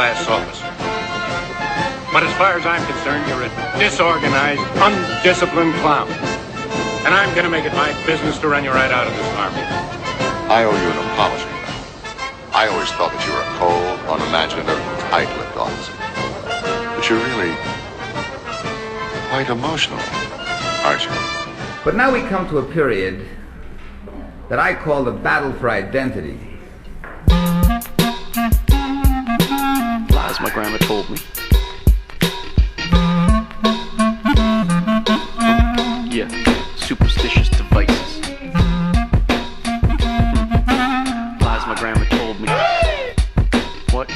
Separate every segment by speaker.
Speaker 1: class officer. But as far as I'm concerned, you're a disorganized, undisciplined clown. And I'm going to make it my business to run you right out of this army.
Speaker 2: I owe you an apology. I always thought that you were a cold, unimaginative, tight-lipped officer. But you're really quite emotional, aren't you?
Speaker 3: But now we come to a period that I call the battle for identity.
Speaker 4: Lies my grandma told me. Yeah, superstitious devices. Lies my grandma told me. What?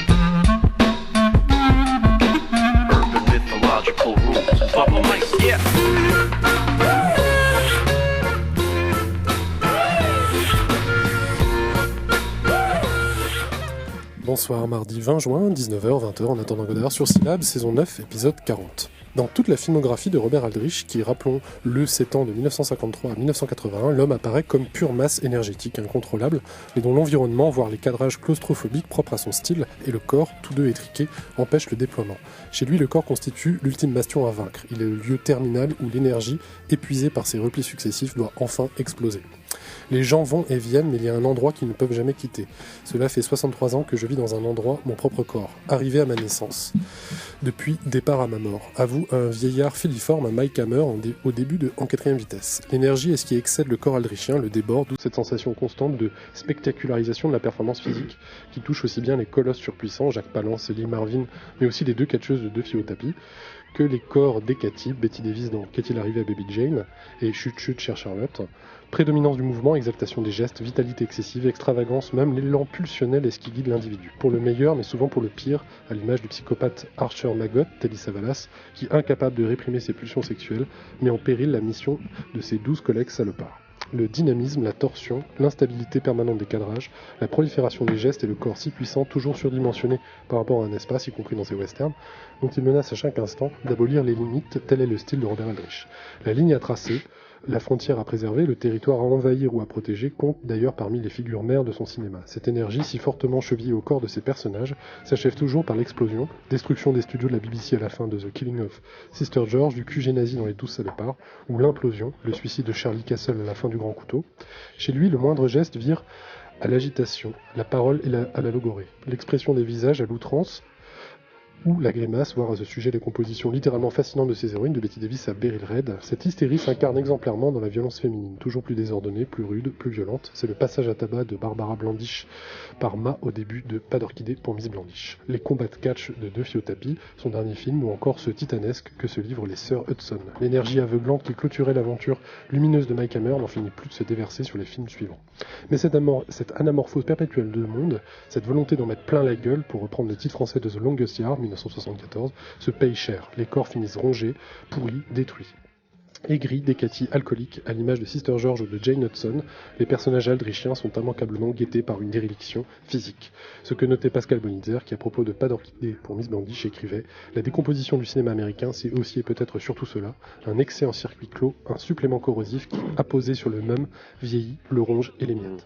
Speaker 4: Urban mythological rules and bubble mice. Yeah.
Speaker 5: Bonsoir, mardi 20 juin, 19h, 20h, en attendant Godard sur Syllab, saison 9, épisode 40. Dans toute la filmographie de Robert Aldrich, qui, rappelons-le, s'étend de 1953 à 1981, l'homme apparaît comme pure masse énergétique, incontrôlable, mais dont l'environnement, voire les cadrages claustrophobiques propres à son style, et le corps, tous deux étriqués, empêchent le déploiement. Chez lui, le corps constitue l'ultime bastion à vaincre. Il est le lieu terminal où l'énergie, épuisée par ses replis successifs, doit enfin exploser. Les gens vont et viennent, mais il y a un endroit qu'ils ne peuvent jamais quitter. Cela fait 63 ans que je vis dans un endroit, mon propre corps, arrivé à ma naissance. Depuis, départ à ma mort. À vous, un vieillard filiforme, un Mike Hammer, au début en 4ème vitesse. L'énergie est ce qui excède le corps aldrichien, le déborde, d'où cette sensation constante de spectacularisation de la performance physique, qui touche aussi bien les colosses surpuissants, Jacques Palance et Lee Marvin, mais aussi les deux catcheuses de 2 filles au tapis, que les corps d'Hécatie, Betty Davis dans Qu'est-il arrivé à Baby Jane, et Chut Chut Chère Charlotte. Prédominance du mouvement, exaltation des gestes, vitalité excessive, extravagance, même l'élan pulsionnel est ce qui guide l'individu. Pour le meilleur, mais souvent pour le pire, à l'image du psychopathe Archer Maggot, Telly Savalas, qui, incapable de réprimer ses pulsions sexuelles, met en péril la mission de ses 12 collègues salopards. Le dynamisme, la torsion, l'instabilité permanente des cadrages, la prolifération des gestes et le corps si puissant, toujours surdimensionné par rapport à un espace, y compris dans ses westerns, dont il menace à chaque instant d'abolir les limites, tel est le style de Robert Aldrich. La ligne à tracer, la frontière à préserver, le territoire à envahir ou à protéger compte d'ailleurs parmi les figures mères de son cinéma. Cette énergie, si fortement chevillée au corps de ses personnages, s'achève toujours par l'explosion, destruction des studios de la BBC à la fin de The Killing of Sister George, du QG nazi dans Les 12 salopards, ou l'implosion, le suicide de Charlie Castle à la fin du Grand Couteau. Chez lui, le moindre geste vire à l'agitation, la parole et à la logorée, l'expression des visages à l'outrance, ou la grimace, voire à ce sujet les compositions littéralement fascinantes de ses héroïnes, de Betty Davis à Beryl Reid. Cette hystérie s'incarne exemplairement dans la violence féminine, toujours plus désordonnée, plus rude, plus violente. C'est le passage à tabac de Barbara Blandish par Ma au début de Pas d'orchidée pour Miss Blandish. Les combats de catch de 2 filles au tapis, son dernier film, ou encore ce titanesque que se livrent les sœurs Hudson. L'énergie aveuglante qui clôturait l'aventure lumineuse de Mike Hammer n'en finit plus de se déverser sur les films suivants. Mais cette anamorphose perpétuelle de monde, cette volonté d'en mettre plein la gueule, pour reprendre le titre français de The Longest Yard, 1974, se paye cher. Les corps finissent rongés, pourris, détruits. Aigris, décatis, alcooliques, à l'image de Sister George ou de Jane Hudson, les personnages aldrichiens sont immanquablement guettés par une déréliction physique. Ce que notait Pascal Bonitzer, qui à propos de Pas d'orchidée pour Miss Blandish écrivait « La décomposition du cinéma américain, c'est aussi et peut-être surtout cela, un excès en circuit clos, un supplément corrosif qui, apposé sur le même, vieillit, le ronge et les miettes. »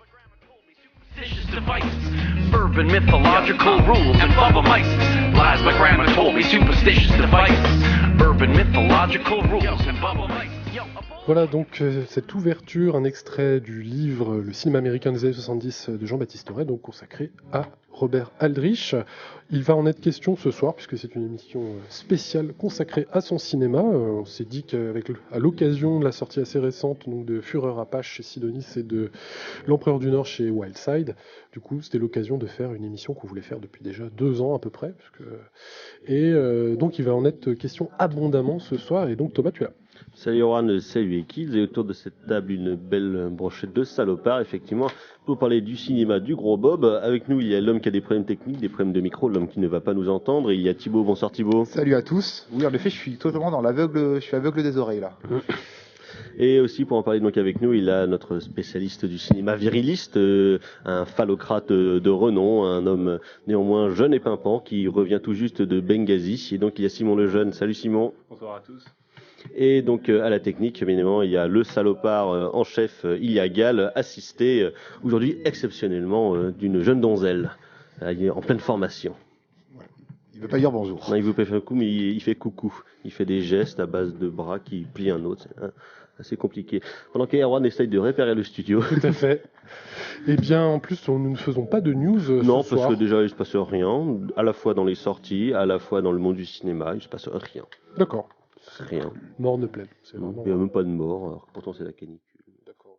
Speaker 4: Urban mythological rules and bubble mice. Lies my grandma told me, superstitious devices. Urban mythological rules and bubble mice.
Speaker 5: Voilà donc cette ouverture, un extrait du livre Le cinéma américain des années 70 de Jean-Baptiste Ray, donc consacré à Robert Aldrich. Il va en être question ce soir, puisque c'est une émission spéciale consacrée à son cinéma. On s'est dit qu'à l'occasion de la sortie assez récente donc de Fureur Apache chez Sidonis et de L'Empereur du Nord chez Wildside, du coup c'était l'occasion de faire une émission qu'on voulait faire depuis déjà 2 ans à peu près. Donc il va en être question abondamment ce soir, et donc Thomas, tu es là.
Speaker 6: Salut Oran, salut Ekils, et autour de cette table une belle brochette de salopards, effectivement, pour parler du cinéma du gros Bob. Avec nous, il y a l'homme qui a des problèmes techniques, des problèmes de micro, l'homme qui ne va pas nous entendre, et il y a Thibaut. Bonsoir Thibaut.
Speaker 7: Salut à tous. Oui, en effet, je suis totalement je suis aveugle des oreilles là.
Speaker 6: Et aussi pour en parler donc avec nous, il a notre spécialiste du cinéma viriliste, un phallocrate de renom, un homme néanmoins jeune et pimpant qui revient tout juste de Benghazi. Et donc il y a Simon Lejeune. Salut Simon.
Speaker 8: Bonsoir à tous.
Speaker 6: Et donc à la technique, évidemment, il y a le salopard en chef, Ilia Gall, assisté aujourd'hui exceptionnellement d'une jeune donzelle en pleine formation.
Speaker 7: Il veut pas dire bonjour.
Speaker 6: Non, il vous fait un coup, mais il fait coucou. Il fait des gestes à base de bras qui plient un autre. C'est assez compliqué. Pendant qu'Erwan essaye de réparer le studio.
Speaker 5: Tout à fait. Eh bien, en plus, nous ne faisons pas de news
Speaker 6: Non,
Speaker 5: ce
Speaker 6: parce
Speaker 5: soir.
Speaker 6: que déjà, il se passe rien. À la fois dans les sorties, à la fois dans le monde du cinéma, il se passe rien.
Speaker 5: D'accord.
Speaker 6: Rien.
Speaker 5: Mort ne plaît. C'est
Speaker 6: Il
Speaker 5: vraiment...
Speaker 6: n'y a même pas de mort, alors que pourtant c'est la canicule.
Speaker 5: D'accord.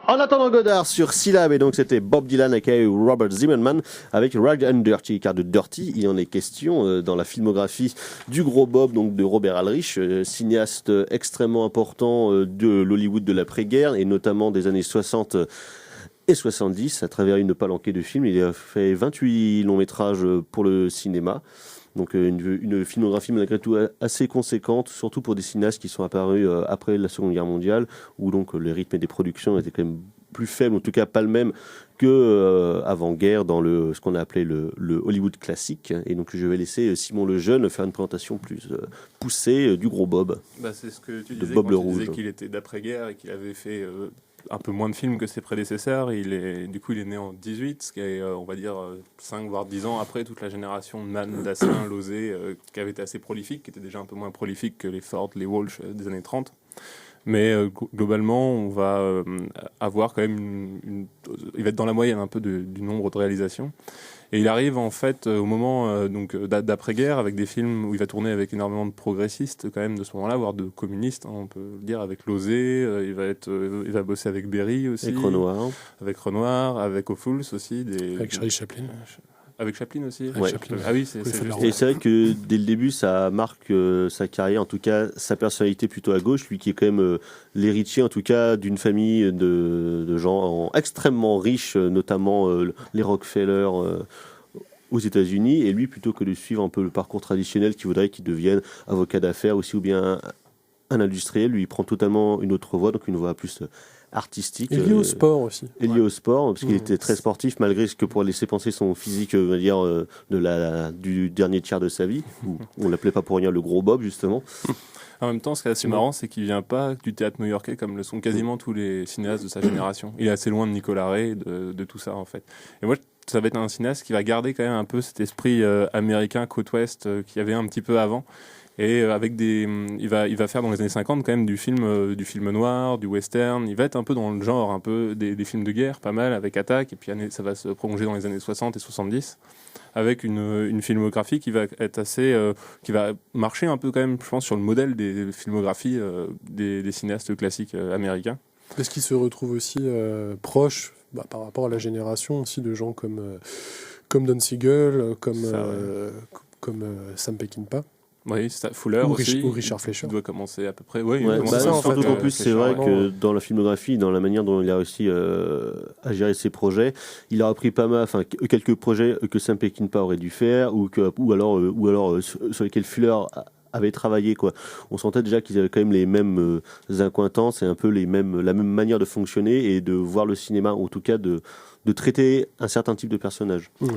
Speaker 6: En attendant Godard sur Syllab, et donc c'était Bob Dylan aka Robert Zimmerman avec Rag and Dirty, car de Dirty il en est question dans la filmographie du gros Bob, donc de Robert Aldrich, cinéaste extrêmement important de l'Hollywood de l'après-guerre et notamment des années 60 et 70 à travers une palanquée de films. Il a fait 28 longs métrages pour le cinéma. Donc une filmographie malgré tout assez conséquente, surtout pour des cinéastes qui sont apparus après la Seconde Guerre mondiale, où donc les rythmes des productions étaient quand même plus faibles, en tout cas pas le même que avant-guerre dans ce qu'on a appelé le Hollywood classique. Et donc je vais laisser Simon Lejeune faire une présentation plus poussée du gros Bob.
Speaker 8: Bah, c'est ce que tu
Speaker 6: De
Speaker 8: disais
Speaker 6: Bob
Speaker 8: quand
Speaker 6: le
Speaker 8: tu disais
Speaker 6: Rouge.
Speaker 8: qu'il était d'après-guerre et qu'il avait fait un peu moins de films que ses prédécesseurs. Il est né en 18, ce qui est, on va dire, 5 voire 10 ans après toute la génération de Mann, Dassin, Losé, qui avait été assez prolifique, qui était déjà un peu moins prolifique que les Ford, les Walsh des années 30. Mais globalement, on va avoir quand même il va être dans la moyenne un peu du nombre de réalisations. Et il arrive en fait au moment d'après-guerre avec des films où il va tourner avec énormément de progressistes quand même de ce moment-là, voire de communistes, hein, on peut le dire, avec Losé. Il va bosser avec Berry aussi, avec Renoir, avec Ophuls aussi,
Speaker 5: Avec Charlie Chaplin.
Speaker 8: Avec Chaplin aussi.
Speaker 6: Ouais.
Speaker 8: Ah oui, c'est
Speaker 6: Et c'est vrai que dès le début, ça marque sa carrière, en tout cas sa personnalité plutôt à gauche, lui qui est quand même l'héritier, en tout cas, d'une famille de gens extrêmement riches, notamment les Rockefeller aux États-Unis. Et lui, plutôt que de suivre un peu le parcours traditionnel qui voudrait qu'il devienne avocat d'affaires aussi ou bien un industriel, lui il prend totalement une autre voie, donc une voie plus artistique.
Speaker 5: Et lié au sport aussi.
Speaker 6: Et lié au sport, parce qu'il était très sportif, malgré ce que pourrait laisser penser son physique, on va dire, du dernier tiers de sa vie, où on l'appelait pas pour rien le gros Bob, justement.
Speaker 8: En même temps, ce qui est assez marrant, c'est qu'il vient pas du théâtre new-yorkais comme le sont quasiment tous les cinéastes de sa génération. Il est assez loin de Nicolas Ray, de tout ça, en fait. Et moi, ça va être un cinéaste qui va garder quand même un peu cet esprit américain, côte ouest, qu'il y avait un petit peu avant. Et avec il va faire dans les années 50 quand même du film noir, du western. Il va être un peu dans le genre, un peu des films de guerre, pas mal, avec Attaque. Et puis ça va se prolonger dans les années 60 et 70, avec une filmographie qui va être assez, qui va marcher un peu quand même, je pense, sur le modèle des filmographies des cinéastes classiques américains.
Speaker 5: Parce qu'il se retrouve aussi proche, par rapport à la génération aussi de gens comme Don Siegel, comme Sam Peckinpah.
Speaker 8: Oui, c'est ça. Fuller aussi.
Speaker 5: Ou Richard Fleischer.
Speaker 8: Il doit commencer à peu près. Oui,
Speaker 6: surtout qu'en plus, c'est vrai que dans la filmographie, dans la manière dont il a réussi à gérer ses projets, il a repris pas mal, quelques projets que Sam Peckinpah aurait dû faire, ou alors sur lesquels Fuller avait travaillé, quoi. On sentait déjà qu'ils avaient quand même les mêmes incointances et un peu la même manière de fonctionner et de voir le cinéma, en tout cas de traiter un certain type de personnage.
Speaker 5: Ouais.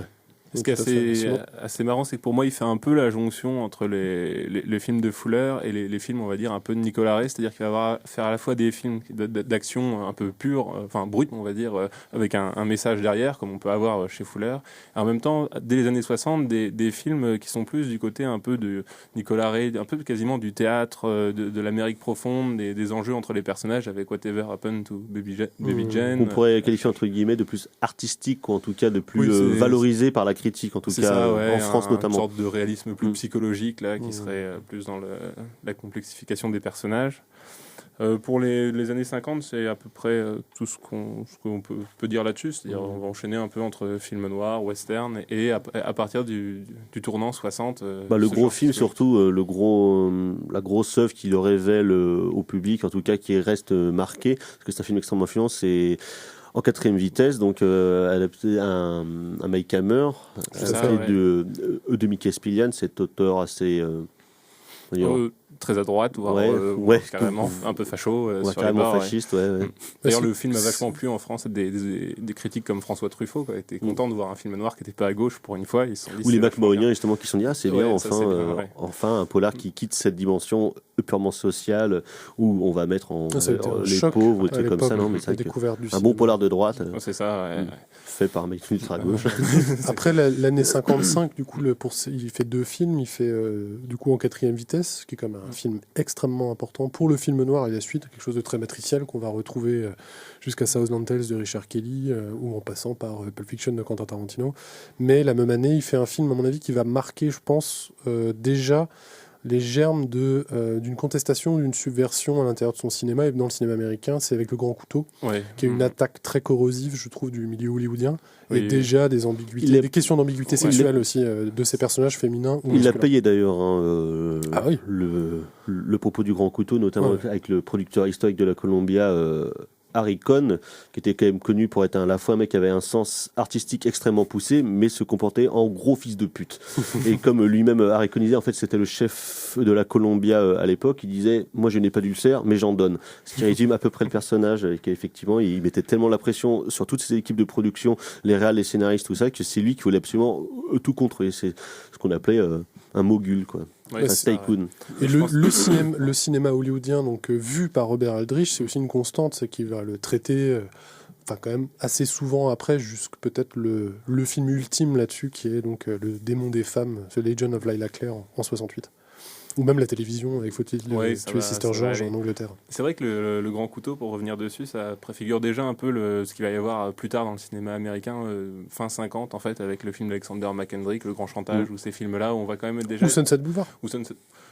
Speaker 8: Ce qui est assez marrant, c'est que pour moi, il fait un peu la jonction entre les films de Fuller et les films, on va dire, un peu de Nicolas Ray, c'est-à-dire qu'il va faire à la fois des films d'action un peu purs, bruts, on va dire, avec un message derrière, comme on peut avoir chez Fuller, et en même temps, dès les années 60, des films qui sont plus du côté un peu de Nicolas Ray, un peu quasiment du théâtre, de l'Amérique profonde, des enjeux entre les personnages, avec Whatever Happened to Baby Jane.
Speaker 6: On pourrait qualifier entre guillemets de plus artistique, ou en tout cas de plus valorisé par la critique, en tout cas
Speaker 8: ça, ouais,
Speaker 6: en France notamment.
Speaker 8: Une sorte de réalisme plus psychologique là, qui serait plus dans la complexification des personnages. Pour les années 50, c'est à peu près tout ce qu'on peut dire là-dessus. C'est-à-dire on va enchaîner un peu entre film noir, western, et à partir du tournant 60...
Speaker 6: le gros film surtout, la grosse œuvre qui le révèle au public, en tout cas qui reste marqué, parce que c'est un film extrêmement influent, c'est en 4e vitesse, donc adapté à un Mike Hammer,
Speaker 8: de
Speaker 6: Mickey Spillane, cet auteur assez...
Speaker 8: très à droite, voire carrément un peu facho sur
Speaker 6: carrément
Speaker 8: les bords.
Speaker 6: Fasciste, ouais.
Speaker 8: D'ailleurs, le film a vachement plu en France. Des critiques comme François Truffaut qui étaient contents de voir un film noir qui n'était pas à gauche pour une fois. Ils se sont dit,
Speaker 6: ou les McMahoniens justement qui se sont dit c'est bien,
Speaker 8: enfin
Speaker 6: un polar qui quitte cette dimension purement sociale où on va mettre les pauvres, des trucs comme ça. Non, mais c'est un bon polar de droite.
Speaker 8: C'est ça.
Speaker 6: Fait par un mec ultra gauche.
Speaker 5: Après l'année 55, du coup, il fait 2 films. Il fait du coup En quatrième vitesse, qui est quand même un film extrêmement important pour le film noir et la suite, quelque chose de très matriciel qu'on va retrouver jusqu'à Southland Tales de Richard Kelly ou en passant par Pulp Fiction de Quentin Tarantino. Mais la même année, il fait un film, à mon avis, qui va marquer, je pense, déjà les germes d'une contestation, d'une subversion à l'intérieur de son cinéma et dans le cinéma américain. C'est avec Le Grand Couteau, qui est une attaque très corrosive, je trouve, du milieu hollywoodien. Et déjà des ambiguïtés, des questions d'ambiguïté sexuelle aussi de ces personnages féminins.
Speaker 6: Il l'a payé d'ailleurs, le propos du Grand Couteau, notamment avec le producteur historique de la Columbia, Harry Cohn, qui était quand même connu pour être à la fois un mec qui avait un sens artistique extrêmement poussé, mais se comportait en gros fils de pute. Et comme lui-même Harry Cohn disait, en fait c'était le chef de la Columbia à l'époque, il disait « moi je n'ai pas d'ulcère, mais j'en donne ». Ce qui résume à peu près le personnage, et qu'effectivement il mettait tellement la pression sur toutes ses équipes de production, les réals, les scénaristes, tout ça, que c'est lui qui voulait absolument tout contrôler. C'est ce qu'on appelait un mogul, quoi.
Speaker 8: Ouais,
Speaker 6: tycoon.
Speaker 5: Et le cinéma hollywoodien, donc vu par Robert Aldrich, c'est aussi une constante, c'est qu'il va le traiter, quand même assez souvent après, jusqu'à peut-être le film ultime là-dessus, qui est donc le démon des femmes, The Legend of Lila Clare en 68. Ou même la télévision, avec Faut-il tuer Sister George en Angleterre.
Speaker 8: C'est vrai que le Grand Couteau, pour revenir dessus, ça préfigure déjà un peu ce qu'il va y avoir plus tard dans le cinéma américain, fin 50 en fait, avec le film d'Alexander McKendrick, Le Grand Chantage, ou ces films-là où on va quand même déjà...
Speaker 5: Ou Sunset Boulevard.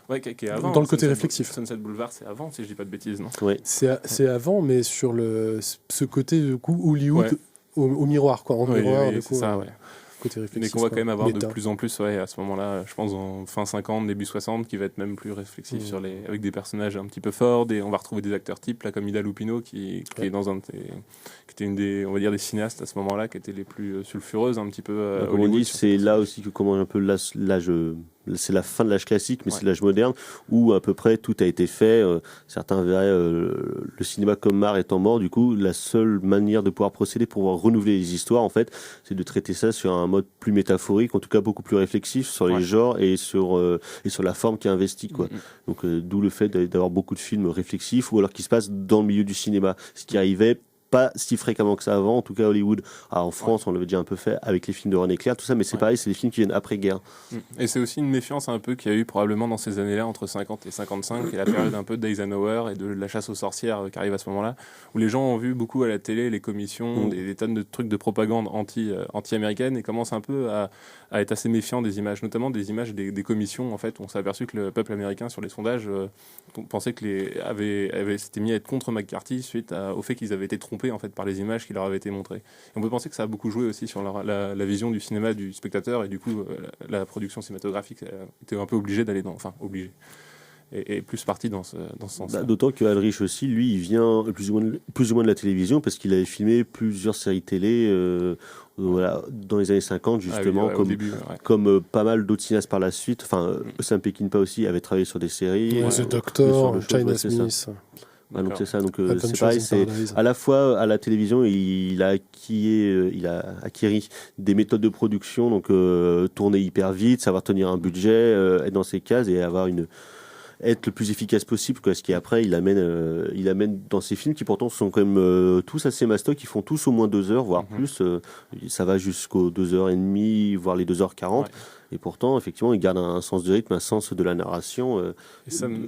Speaker 8: Ouais, qui est avant.
Speaker 5: Dans le côté réflexif.
Speaker 8: Sunset Boulevard, c'est avant, si je dis pas de bêtises, non ?
Speaker 6: Oui.
Speaker 5: C'est avant, mais sur ce côté, du coup, Hollywood au miroir, quoi. En miroir, du coup,
Speaker 8: c'est ça,
Speaker 5: côté réflexif.
Speaker 8: Mais qu'on va quand même avoir de plus en plus, à ce moment-là, je pense en fin 50, début 60, qui va être même plus réflexif avec des personnages un petit peu forts. On va retrouver des acteurs types, là, comme Ida Lupino, qui est qui était une des, on va dire, des cinéastes à ce moment-là, qui étaient les plus sulfureuses un petit peu.
Speaker 6: Comme on dit, c'est là aussi que commence un peu l'âge. C'est la fin de l'âge classique, mais c'est l'âge moderne, où à peu près tout a été fait. Certains verraient le cinéma comme art étant mort. Du coup, la seule manière de pouvoir procéder pour pouvoir renouveler les histoires, en fait, c'est de traiter ça sur un mode plus métaphorique, en tout cas beaucoup plus réflexif sur les genres et sur la forme qui est investie, quoi. Donc, d'où le fait d'avoir beaucoup de films réflexifs ou alors qui se passent dans le milieu du cinéma, ce qui arrivait pas si fréquemment que ça avant, en tout cas Hollywood. Alors, en France, on l'avait déjà un peu fait avec les films de René Clair, tout ça, mais c'est pareil, c'est des films qui viennent après-guerre.
Speaker 8: Et c'est aussi une méfiance un peu qu'il y a eu probablement dans ces années-là, entre 50 et 55, qui est la période un peu d'Eisenhower et de la chasse aux sorcières qui arrive à ce moment-là, où les gens ont vu beaucoup à la télé les commissions, des tonnes de trucs de propagande anti-américaine et commencent un peu à être assez méfiants des images, notamment des images des commissions, en fait. On s'est aperçu que le peuple américain, sur les sondages, pensait que s'était mis à être contre McCarthy suite au fait qu'ils avaient été trompés en fait par les images qui leur avaient été montrées. Et on peut penser que ça a beaucoup joué aussi sur la vision du cinéma du spectateur et du coup la production cinématographique était un peu obligée d'aller obligée et plus partie dans ce sens-là.
Speaker 6: D'autant que Aldrich aussi, lui, il vient plus ou moins de la télévision parce qu'il avait filmé plusieurs séries télé dans les années 50 justement, comme pas mal d'autres cinéastes par la suite. Sam Peckinpah aussi avait travaillé sur des séries.
Speaker 5: The Doctor, China Smith.
Speaker 6: Donc c'est ça, donc c'est pareil, c'est à la fois à la télévision il a acquis des méthodes de production, donc tourner hyper vite, savoir tenir un budget, être dans ses cases et être le plus efficace possible, quoi. Ce qui après il amène dans ces films qui pourtant sont quand même tous assez mastoc, qui font tous au moins 2 heures voire plus, ça va jusqu'aux 2h30 voire les 2h40. Et pourtant, effectivement, il garde un sens de rythme, un sens de la narration,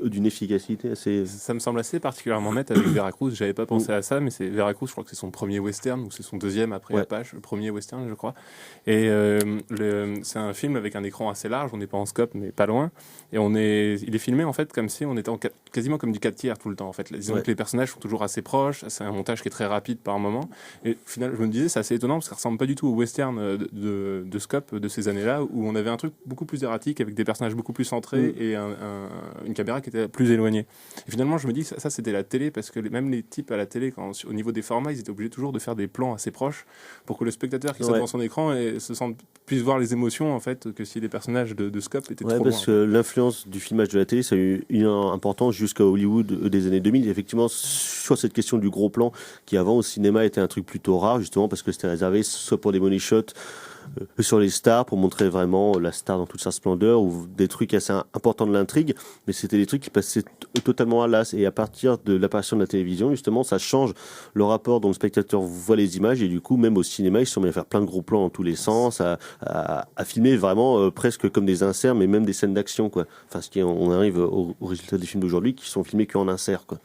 Speaker 6: d'une efficacité assez...
Speaker 8: Ça me semble assez particulièrement net avec Veracruz. J'avais pas pensé à ça, mais c'est Veracruz, je crois que c'est son premier western, ou c'est son deuxième après Apache, le premier western, je crois. Et c'est un film avec un écran assez large, on n'est pas en scope, mais pas loin. Et il est filmé, en fait, comme si on était quasiment comme du 4/3 tout le temps, en fait. Disons que les personnages sont toujours assez proches, c'est un montage qui est très rapide par moment. Et au final, je me disais, c'est assez étonnant, parce que ça ressemble pas du tout au western de scope de ces années-là, où on avait un truc beaucoup plus erratique avec des personnages beaucoup plus centrés et une caméra qui était plus éloignée. Et finalement, je me dis que ça c'était la télé parce que même les types à la télé, au niveau des formats, ils étaient obligés toujours de faire des plans assez proches pour que le spectateur qui soit devant son écran puisse voir les émotions en fait que si les personnages de scope étaient trop loin.
Speaker 6: Parce que l'influence du filmage de la télé, ça a eu une importance jusqu'à Hollywood des années 2000. Et effectivement, sur cette question du gros plan, qui avant au cinéma était un truc plutôt rare, justement parce que c'était réservé soit pour des money shots sur les stars, pour montrer vraiment la star dans toute sa splendeur, ou des trucs assez importants de l'intrigue, mais c'était des trucs qui passaient totalement à l'as. Et à partir de l'apparition de la télévision, justement, ça change le rapport dont le spectateur voit les images, et du coup, même au cinéma, ils se sont mis à faire plein de gros plans dans tous les sens, à filmer vraiment presque comme des inserts, mais même des scènes d'action, quoi. Enfin, on arrive au résultat des films d'aujourd'hui qui sont filmés qu'en insert, quoi.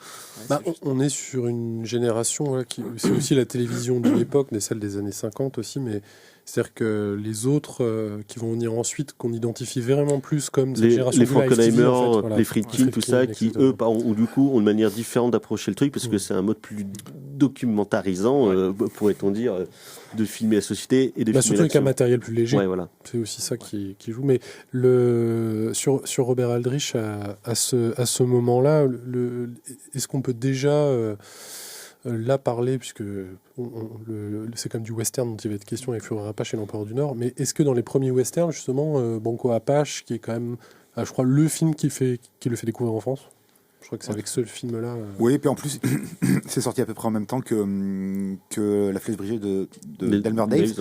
Speaker 5: On est sur une génération c'est aussi la télévision d'une époque, mais celle des années 50 aussi, mais c'est-à-dire que les autres qui vont venir ensuite, qu'on identifie vraiment plus comme cette génération
Speaker 6: les Frankenheimer,
Speaker 5: en fait, voilà.
Speaker 6: les Friedkin, tout ça, qui eux, ou du coup, ont une manière différente d'approcher le truc, parce que c'est un mode plus documentarisant, pourrait-on dire, de filmer la société et de filmer
Speaker 5: surtout avec un matériel plus léger.
Speaker 6: Ouais, voilà.
Speaker 5: C'est aussi ça qui joue. Mais sur Robert Aldrich, à ce moment-là, est-ce qu'on peut déjà là parler, puisque c'est comme du western dont il va être question avec Fureur Apache et l'Empereur du Nord, mais est-ce que dans les premiers westerns, justement, Banco Apache, qui est quand même, je crois, le film qui le fait découvrir en France, je crois que c'est avec ce film-là.
Speaker 9: Oui, et puis en plus, c'est sorti à peu près en même temps que La Flèche brisée d'Elmer Daves.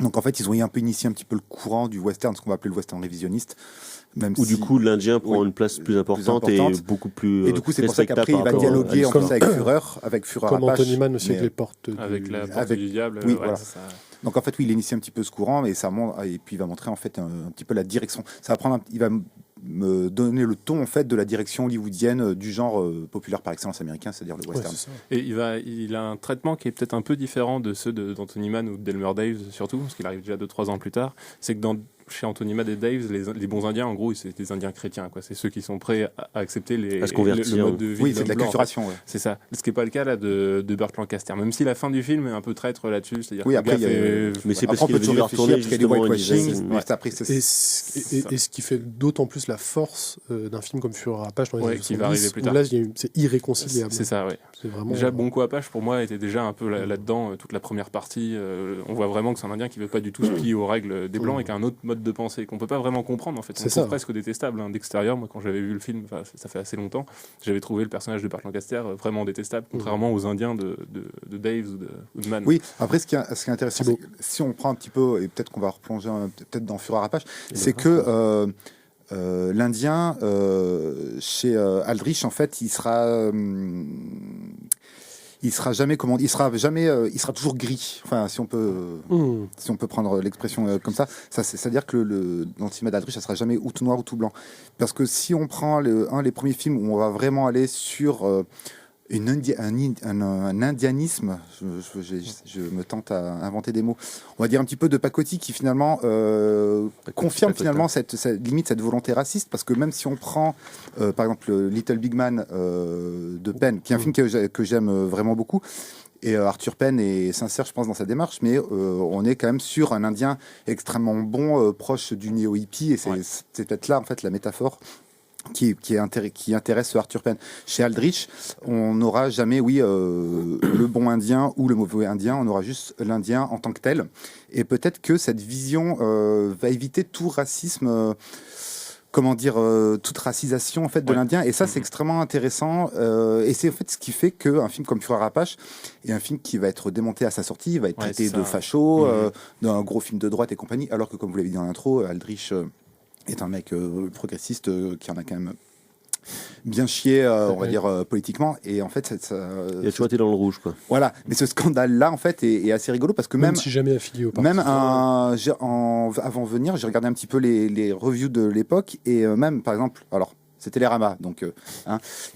Speaker 9: Donc en fait, ils ont un peu initié un petit peu le courant du western, ce qu'on va appeler le western révisionniste.
Speaker 6: Du coup, l'Indien prend une place plus importante et beaucoup plus.
Speaker 9: Et du coup, c'est pour ça qu'après, il va dialoguer en plus avec Fureur
Speaker 5: comme
Speaker 9: Apache.
Speaker 5: Anthony Mann aussi avec les portes.
Speaker 8: Avec la porte du diable.
Speaker 9: Oui, voilà. Donc en fait, oui, il initie un petit peu ce courant et puis il va montrer en fait un petit peu la direction. Il va me donner le ton en fait de la direction hollywoodienne du genre populaire par excellence américain, c'est-à-dire le western.
Speaker 8: Et il a un traitement qui est peut-être un peu différent de ceux d'Anthony Mann ou d'Elmer Daves surtout, parce qu'il arrive déjà 2-3 ans plus tard. C'est que chez Anthony Mann et Daves, les bons Indiens, en gros, c'est des Indiens chrétiens, quoi. C'est ceux qui sont prêts à accepter le mode de vie.
Speaker 9: Oui, c'est de la culturation. Ouais.
Speaker 8: C'est ça. Ce qui n'est pas le cas là de Burt Lancaster, même si la fin du film est un peu traître là-dessus. C'est-à-dire
Speaker 9: oui, après,
Speaker 6: mais c'est parce qu'il veut
Speaker 9: réfléchir, parce qu'il y a du whitewashing.
Speaker 5: Et ce qui fait d'autant plus la force d'un film comme Fureur Apache dans les années 70,
Speaker 8: qui va arriver plus tard.
Speaker 5: Là, c'est irréconciliable.
Speaker 8: C'est ça, oui. Déjà, Banco Apache, pour moi, était déjà un peu là-dedans, toute la première partie. On voit vraiment que c'est un Indien qui ne veut pas du tout se plier aux règles des Blancs et qui a un autre mode de pensée qu'on ne peut pas vraiment comprendre, en fait. On trouve presque détestable d'extérieur. Moi, quand j'avais vu le film, ça fait assez longtemps, j'avais trouvé le personnage de Burt Lancaster vraiment détestable, contrairement aux Indiens de Daves ou de Mann.
Speaker 9: Oui, après, ce qui est intéressant, c'est que si on prend un petit peu, et peut-être qu'on va replonger peut-être dans Fureur Apache, c'est que l'Indien, chez Aldrich, en fait, il sera toujours gris. Enfin, si on peut prendre l'expression comme ça, c'est-à-dire que dans le cinéma d'Aldrich, ça sera jamais ou tout noir ou tout blanc. Parce que si on prend les premiers films où on va vraiment aller sur un indianisme, je me tente à inventer des mots, on va dire un petit peu de pacotille qui finalement confirme finalement cette volonté raciste, parce que même si on prend par exemple Little Big Man de Penn, qui est un film que j'aime vraiment beaucoup, et Arthur Penn est sincère, je pense, dans sa démarche, mais on est quand même sur un Indien extrêmement bon, proche du néo-hippie, et c'est peut-être là en fait la métaphore qui intéresse Arthur Penn. Chez Aldrich, on n'aura jamais, le bon Indien ou le mauvais Indien, on aura juste l'Indien en tant que tel. Et peut-être que cette vision va éviter tout racisme, toute racisation en fait de l'Indien. Et ça, c'est extrêmement intéressant. Et c'est en fait ce qui fait qu'un film comme Fureur Apache est un film qui va être démonté à sa sortie, va être traité de facho, d'un gros film de droite et compagnie, alors que, comme vous l'avez dit dans l'intro, Aldrich est un mec progressiste qui en a quand même bien chié, on va dire, politiquement. Et en fait,
Speaker 6: il a toujours été dans le rouge, quoi.
Speaker 9: Voilà. Mais ce scandale-là, en fait, est assez rigolo parce que même
Speaker 5: si jamais affilié au parti.
Speaker 9: Même avant de venir, j'ai regardé un petit peu les reviews de l'époque et même, par exemple, alors c'est Télérama, donc,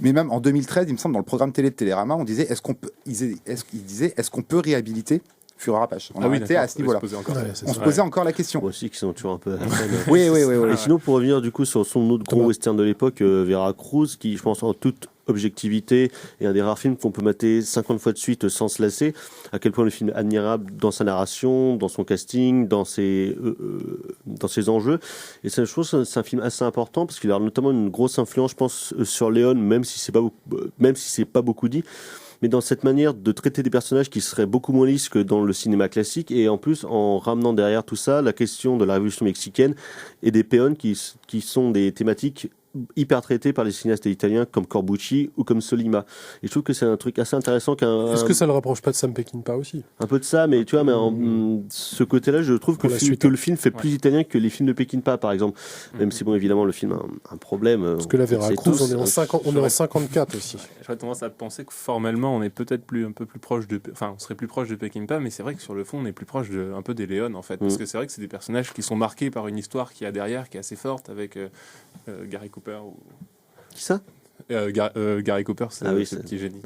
Speaker 9: mais même en 2013, il me semble, dans le programme télé de Télérama, on disait est-ce qu'on peut réhabiliter Fureur Apache. On
Speaker 8: Ah oui,
Speaker 9: était
Speaker 8: d'accord,
Speaker 9: à ce niveau-là.
Speaker 8: on se posait encore.
Speaker 5: Ouais, c'est
Speaker 9: On
Speaker 5: ça.
Speaker 9: se posait encore la question.
Speaker 6: Moi aussi, qui sont toujours un peu.
Speaker 9: Oui.
Speaker 6: Et sinon, pour revenir du coup sur son autre gros
Speaker 5: Thomas.
Speaker 6: western de l'époque, Veracruz, qui, je pense, en toute objectivité, est un des rares films qu'on peut mater 50 fois de suite sans se lasser. À quel point le film est admirable dans sa narration, dans son casting, dans ses enjeux. Et ça, je trouve que c'est un film assez important parce qu'il a notamment une grosse influence, je pense, sur Léon, même si c'est pas beaucoup dit. Mais dans cette manière de traiter des personnages qui seraient beaucoup moins lisses que dans le cinéma classique, et en plus en ramenant derrière tout ça la question de la révolution mexicaine et des péons qui sont des thématiques hyper traitées par les cinéastes italiens comme Corbucci ou comme Solima. Et je trouve que c'est un truc assez intéressant
Speaker 5: Est-ce que ça le rapproche pas de Sam Peckinpah aussi?
Speaker 6: un peu de ça, mais tu vois, ce côté-là, je trouve
Speaker 5: Pour la suite.
Speaker 6: que le film fait plus italien que les films de Peckinpah, par exemple. Même si, bon, évidemment, le film a un problème.
Speaker 5: Parce que la Veracruz, on est en 54 aussi.
Speaker 8: J'aurais tendance à penser que formellement, on est peut-être un peu plus proche on serait plus proche de Peckinpah, mais c'est vrai que sur le fond, on est plus proche un peu des Léon, en fait. Parce que c'est vrai que c'est des personnages qui sont marqués par une histoire qui a derrière, qui est assez forte, avec Gary Cooper.
Speaker 6: Qui ça?
Speaker 8: Gary Cooper, c'est
Speaker 6: Ah oui,
Speaker 8: ce petit génie.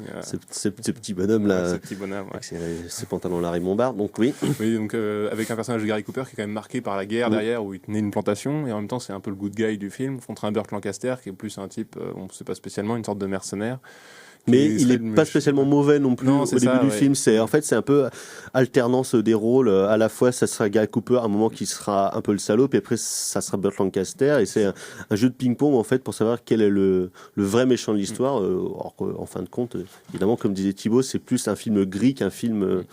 Speaker 6: Ce petit bonhomme-là,
Speaker 8: ce petit bonhomme, ouais.
Speaker 6: avec ses pantalons Larry Bombard, donc oui.
Speaker 8: Oui, donc avec un personnage de Gary Cooper qui est quand même marqué par la guerre derrière, où il tenait une plantation, et en même temps c'est un peu le good guy du film, contre un Burt Lancaster qui est plus un type, on ne sait pas spécialement, une sorte de mercenaire.
Speaker 6: Mais il n'est pas spécialement mauvais non plus
Speaker 8: Non,
Speaker 6: au
Speaker 8: c'est
Speaker 6: début
Speaker 8: ça,
Speaker 6: du
Speaker 8: ouais.
Speaker 6: film. C'est un peu alternance des rôles. À la fois, ça sera Gary Cooper, à un moment qui sera un peu le salaud, puis après, ça sera Burt Lancaster. Et c'est un jeu de ping-pong, en fait, pour savoir quel est le vrai méchant de l'histoire. Alors qu'en fin de compte, évidemment, comme disait Thibaut, c'est plus un film gris qu'un film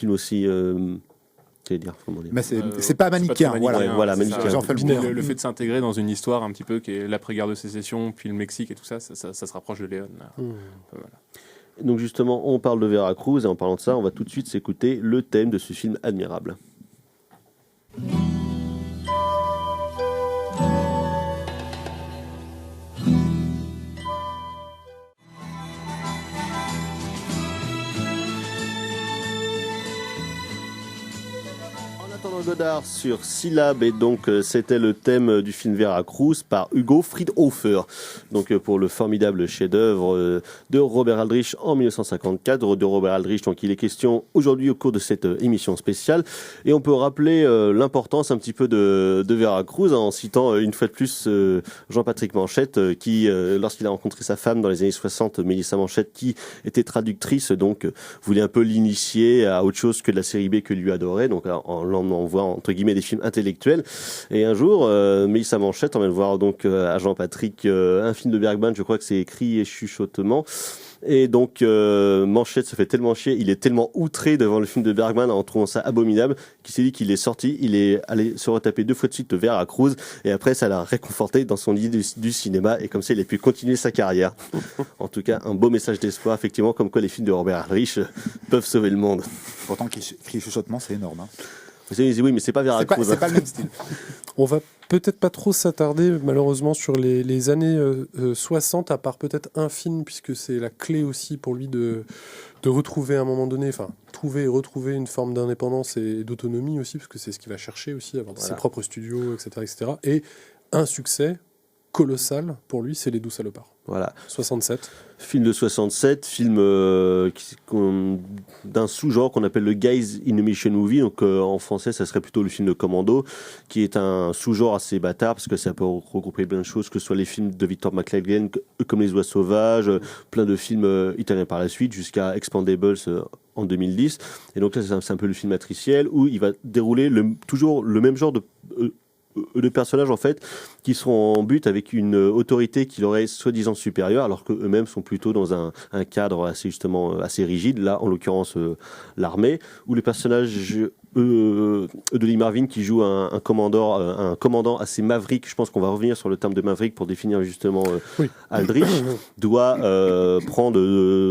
Speaker 6: aussi...
Speaker 9: Mais c'est pas manichéen,
Speaker 6: voilà,
Speaker 8: c'est
Speaker 6: manichéen.
Speaker 8: ça. Le fait de s'intégrer dans une histoire un petit peu qui est l'après-guerre de sécession, puis le Mexique et tout ça, ça se rapproche de Léon. Voilà.
Speaker 6: Donc justement, on parle de Veracruz, et en parlant de ça, on va tout de suite s'écouter le thème de ce film admirable. Godard sur Syllab, et donc c'était le thème du film Veracruz par Hugo Friedhofer, donc pour le formidable chef-d'œuvre de Robert Aldrich en 1954, de Robert Aldrich, donc il est question aujourd'hui au cours de cette émission spéciale, et on peut rappeler l'importance un petit peu de Veracruz en citant une fois de plus Jean-Patrick Manchette qui, lorsqu'il a rencontré sa femme dans les années 60, Mélissa Manchette, qui était traductrice, donc voulait un peu l'initier à autre chose que de la série B que lui adorait, donc en l'emmenant voir entre guillemets des films intellectuels. Et un jour, Mélissa Manchette emmène voir donc à Jean-Patrick un film de Bergman, je crois que c'est Cris et chuchotements. Et donc Manchette se fait tellement chier, il est tellement outré devant le film de Bergman en trouvant ça abominable, qu'il s'est dit qu'il est sorti, il est allé se retaper 2 fois de suite Veracruz, et après ça l'a réconforté dans son idée du cinéma, et comme ça il a pu continuer sa carrière. En tout cas, un beau message d'espoir, effectivement, comme quoi les films de Robert Aldrich peuvent sauver le monde.
Speaker 9: Pourtant, Cris chuchotement, c'est énorme. Hein.
Speaker 6: Oui, mais c'est pas Veracruz.
Speaker 9: C'est pas le même style.
Speaker 5: On va peut-être pas trop s'attarder, malheureusement, sur les années 60, à part peut-être un film, puisque c'est la clé aussi pour lui de retrouver à un moment donné, enfin, trouver et retrouver une forme d'indépendance et d'autonomie aussi, parce que c'est ce qu'il va chercher aussi, avoir ses propres studios, etc., etc. Et un succès colossal pour lui, c'est Les Doux Salopards.
Speaker 6: Voilà.
Speaker 5: 67.
Speaker 6: Film de 67, film d'un sous-genre qu'on appelle le Guys in a Mission Movie, donc en français ça serait plutôt le film de commando, qui est un sous-genre assez bâtard parce que ça peut regrouper plein de choses, que ce soit les films de Victor McLaglen comme Les Oies Sauvages, plein de films italiens par la suite, jusqu'à Expendables en 2010. Et donc là c'est un peu le film matriciel où il va dérouler toujours le même genre de personnages en fait qui seront en but avec une autorité qui leur est soi-disant supérieure, alors qu'eux-mêmes sont plutôt dans un cadre assez rigide, là en l'occurrence l'armée, où les personnages de Lee Marvin qui joue un commandant assez maverick, je pense qu'on va revenir sur le terme de maverick pour définir justement Aldrich, doit prendre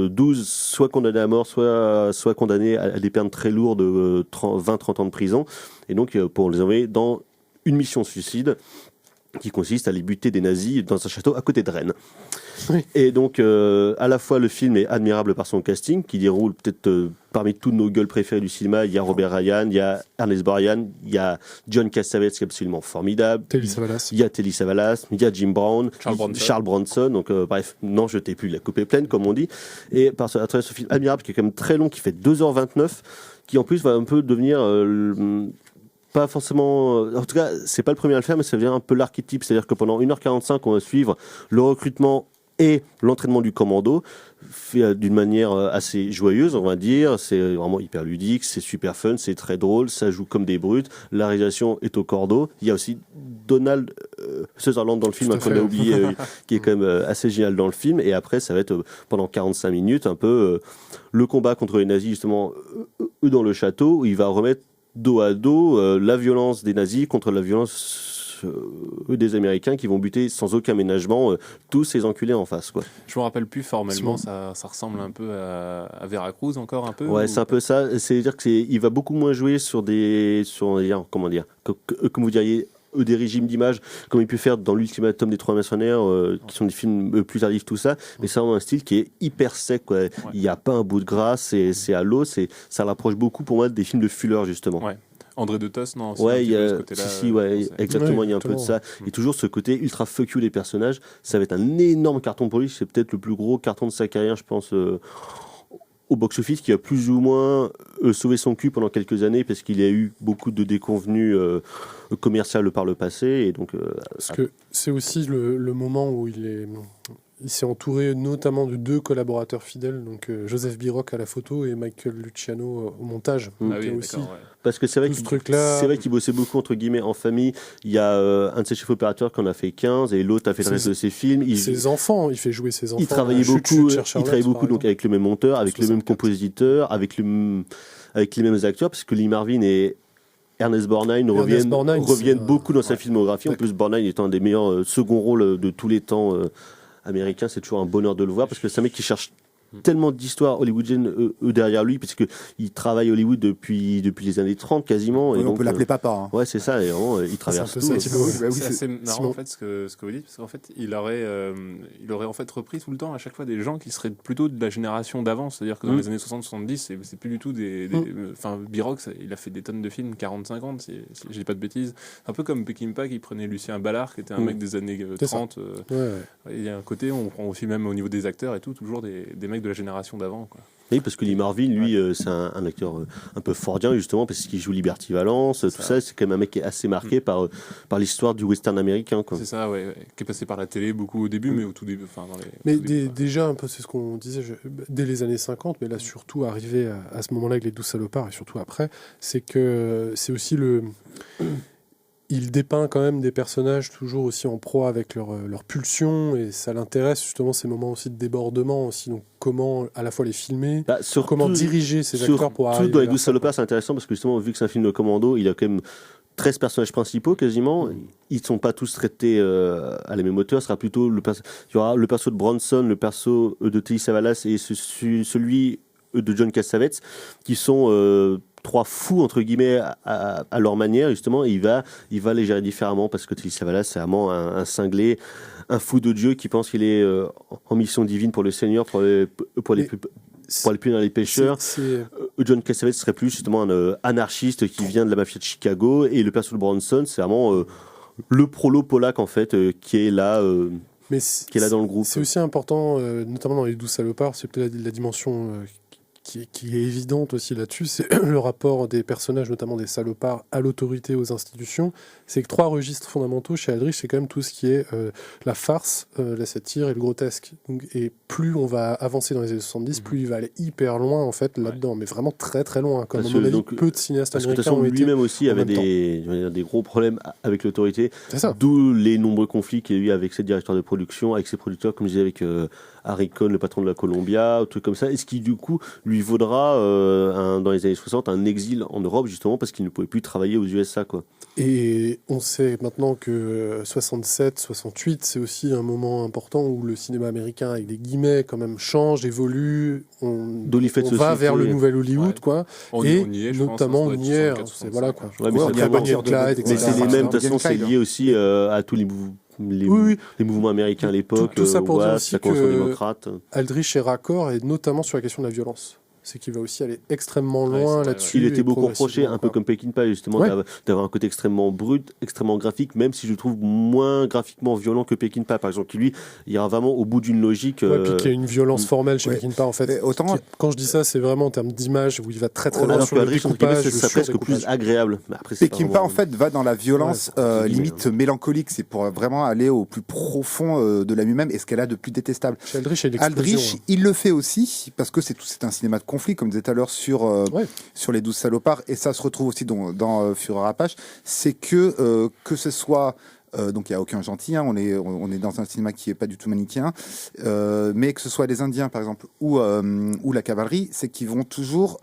Speaker 6: 12 soit condamnés à mort, soit condamnés à des peines très lourdes de 20-30 ans de prison, et donc pour les envoyer dans une mission suicide qui consiste à les buter des nazis dans un château à côté de Rennes. Oui. Et donc, à la fois, le film est admirable par son casting, qui déroule peut-être parmi toutes nos gueules préférées du cinéma. Il y a Robert Ryan, il y a Ernest Borgnine, il y a John Cassavetes, qui est absolument formidable.
Speaker 5: Telly Savalas.
Speaker 6: Il y a Telly Savalas, il y a Jim Brown, Charles Bronson. Donc, bref, non, jetez plus, la coupe est pleine, comme on dit. Et à travers ce film admirable, qui est quand même très long, qui fait 2h29, qui en plus va un peu devenir pas forcément, en tout cas c'est pas le premier à le faire, mais ça devient un peu l'archétype, c'est-à-dire que pendant 1h45 on va suivre le recrutement et l'entraînement du commando fait d'une manière assez joyeuse, on va dire. C'est vraiment hyper ludique, c'est super fun, c'est très drôle, ça joue comme des brutes, la réalisation est au cordeau. Il y a aussi Donald Sutherland dans le film, qu'on a oublié, qui est quand même assez génial dans le film. Et après, ça va être pendant 45 minutes un peu le combat contre les nazis, justement, eux dans le château, où il va remettre dos à dos la violence des nazis contre la violence des Américains qui vont buter sans aucun ménagement tous ces enculés en face, quoi.
Speaker 8: Je me rappelle plus formellement, ça ressemble un peu à Veracruz encore un peu.
Speaker 6: Ouais, c'est un peu ça. C'est-à-dire il va beaucoup moins jouer sur comment dire, comme vous diriez, des régimes d'image, comme il peut faire dans l'Ultimatum des Trois Mercenaires, qui sont des films plus tardifs, tout ça. Mais c'est un style qui est hyper sec, quoi. Ouais. Il n'y a pas un bout de gras, c'est à l'eau, ça rapproche beaucoup pour moi des films de Fuller, justement.
Speaker 8: Ouais. André de Tos, non?
Speaker 6: Ouais, il y a exactement, il y a un peu de ça. Et toujours ce côté ultra fuck you des personnages. Ça va être un énorme carton pour lui. C'est peut-être le plus gros carton de sa carrière, je pense, au box-office, qui a plus ou moins sauvé son cul pendant quelques années parce qu'il y a eu beaucoup de déconvenues commerciales par le passé. Et donc,
Speaker 5: parce que c'est aussi le moment où il s'est entouré notamment de 2 collaborateurs fidèles, donc Joseph Biroc à la photo et Michael Luciano au montage.
Speaker 8: Ah oui, aussi.
Speaker 6: Parce que c'est vrai qu'il bossait beaucoup entre guillemets en famille. Il y a un de ses chefs opérateurs qui en a fait 15 et l'autre a fait le reste de ses films.
Speaker 5: Ses enfants, il fait jouer ses enfants.
Speaker 6: Il travaillait beaucoup donc avec le même monteur, avec le même compositeur, avec les mêmes acteurs, parce que Lee Marvin et Ernest Borgnine reviennent beaucoup dans sa filmographie. En plus, Borgnine est un des meilleurs second rôles de tous les temps américains. C'est toujours un bonheur de le voir parce que c'est un mec qui cherche tellement d'histoires hollywoodiennes derrière lui, parce qu'il travaille Hollywood depuis les années 30 quasiment.
Speaker 9: Oui,
Speaker 6: et
Speaker 9: on peut l'appeler papa. Hein.
Speaker 6: Ouais, c'est ça, et vraiment, il traverse tout.
Speaker 8: C'est assez marrant en fait ce que vous dites, parce qu'en fait, il aurait en fait repris tout le temps à chaque fois des gens qui seraient plutôt de la génération d'avant, c'est-à-dire que dans les années 60-70, c'est plus du tout enfin, Biroc, il a fait des tonnes de films, 40-50, si je dis pas de bêtises. Un peu comme Peckinpah qui prenait Lucien Ballard, qui était un mec des années 30. Il y a un côté, on prend aussi même au niveau des acteurs et tout, toujours des mecs de la génération d'avant, quoi.
Speaker 6: Oui, parce que Lee Marvin, lui, c'est un acteur un peu fordien, justement, parce qu'il joue Liberty Valance, tout ça. C'est quand même un mec qui est assez marqué par l'histoire du western américain, quoi.
Speaker 8: C'est ça, ouais, qui est passé par la télé beaucoup au début, mais au tout début, enfin, dans les...
Speaker 5: déjà, un peu, c'est ce qu'on disait, dès les années 50, mais là, surtout, arrivé à ce moment-là avec les 12 salopards, et surtout après, c'est que c'est aussi il dépeint quand même des personnages toujours aussi en proie avec leur pulsion, et ça l'intéresse justement ces moments aussi de débordement aussi, donc comment à la fois les filmer, comment diriger ces acteurs pour arriver.
Speaker 6: Surtout dans les 12 salopards, c'est intéressant parce que justement, vu que c'est un film de commando, il a quand même 13 personnages principaux quasiment. Ils ne sont pas tous traités à la même hauteur. Ce sera plutôt il y aura le perso de Bronson, le perso de Telly Savalas et celui de John Cassavetes, qui sont 3 fous entre guillemets à leur manière, justement. Et il va les gérer différemment parce que Telly Savalas, c'est vraiment un cinglé, un fou de Dieu qui pense qu'il est en mission divine pour le Seigneur, pour les punir les pêcheurs. John Cassavetes serait plus justement un anarchiste qui vient de la mafia de Chicago, et le perso de Bronson, c'est vraiment le prolo polac en fait, qui est là dans le groupe.
Speaker 5: C'est aussi important, notamment dans les 12 salopards, c'est peut-être la dimension qui est évidente aussi là-dessus, c'est le rapport des personnages, notamment des salopards, à l'autorité, aux institutions. C'est que 3 registres fondamentaux chez Aldrich, c'est quand même tout ce qui est la farce, la satire et le grotesque. Donc, et plus on va avancer dans les années 70, plus il va aller hyper loin en fait là-dedans, mais vraiment très très loin. Comme on a dit, peu de cinéastes américains ont été
Speaker 6: lui-même aussi avait des gros problèmes avec l'autorité. D'où les nombreux conflits qu'il y a eu avec ses directeurs de production, avec ses producteurs, comme je disais avec Harry Cohn, le patron de la Columbia, ou trucs comme ça. Et ce qui du coup lui vaudra dans les années 60 un exil en Europe, justement parce qu'il ne pouvait plus travailler aux USA, quoi.
Speaker 5: Et on sait maintenant que 67, 68, c'est aussi un moment important où le cinéma américain, avec des guillemets, quand même change, évolue. On va vers le nouvel Hollywood, quoi.
Speaker 8: On y est,
Speaker 5: notamment on y est. Voilà, quoi.
Speaker 6: Mais c'est les mêmes, de toute façon, c'est lié aussi à tous les mouvements américains à l'époque,
Speaker 5: tout ça pour dire aussi
Speaker 6: que Aldrich
Speaker 5: est raccord, et notamment sur la question de la violence. c'est qu'il va aussi aller extrêmement loin là-dessus.
Speaker 6: Il était
Speaker 5: et
Speaker 6: beaucoup reproché, un peu
Speaker 5: progressivement,
Speaker 6: comme Peckinpah, justement, d'avoir un côté extrêmement brut, extrêmement graphique, même si je le trouve moins graphiquement violent que Peckinpah, par exemple, qui lui ira vraiment au bout d'une logique.
Speaker 5: Ouais, puis qu'il y a une violence formelle chez Peckinpah, en fait. Quand je dis ça, c'est vraiment en termes d'image où il va très très loin sur le découpage.
Speaker 6: Ça presque plus agréable.
Speaker 9: Peckinpah, en fait, va dans la violence limite mélancolique. C'est pour vraiment aller au plus profond de la lui-même et ce qu'elle a de plus détestable.
Speaker 5: Chez Aldrich,
Speaker 9: il le fait aussi parce que c'est un cinéma de conflit, comme disait tout à l'heure sur les 12 salopards, et ça se retrouve aussi dans Fureur Apache. C'est que ce soit donc il n'y a aucun gentil, on est dans un cinéma qui n'est pas du tout manichéen, mais que ce soit les Indiens par exemple ou la cavalerie, c'est qu'ils vont toujours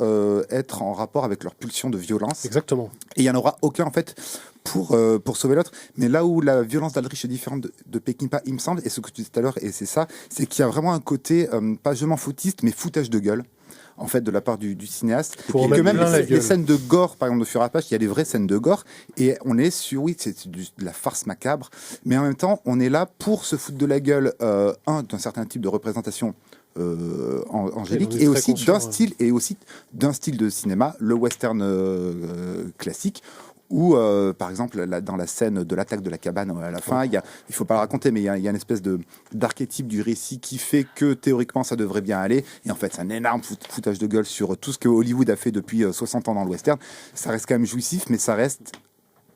Speaker 9: être en rapport avec leur pulsion de violence.
Speaker 5: Exactement.
Speaker 9: Et il n'y en aura aucun en fait pour sauver l'autre. Mais là où la violence d'Aldrich est différente de Peckinpah, il me semble, et ce que tu disais tout à l'heure, et c'est ça, c'est qu'il y a vraiment un côté pas je m'en foutiste, mais foutage de gueule. En fait, de la part du cinéaste. Et que même les scènes de gore, par exemple, de Fureur Apache, il y a des vraies scènes de gore, et on est sur, c'est de la farce macabre, mais en même temps, on est là pour se foutre de la gueule, d'un certain type de représentation angélique, et aussi d'un style de cinéma, le western classique, où, par exemple, dans la scène de l'attaque de la cabane à la fin, il faut pas le raconter, mais il y a une espèce d'archétype du récit qui fait que théoriquement ça devrait bien aller, et en fait c'est un énorme foutage de gueule sur tout ce que Hollywood a fait depuis 60 ans dans le western. Ça reste quand même jouissif, mais ça reste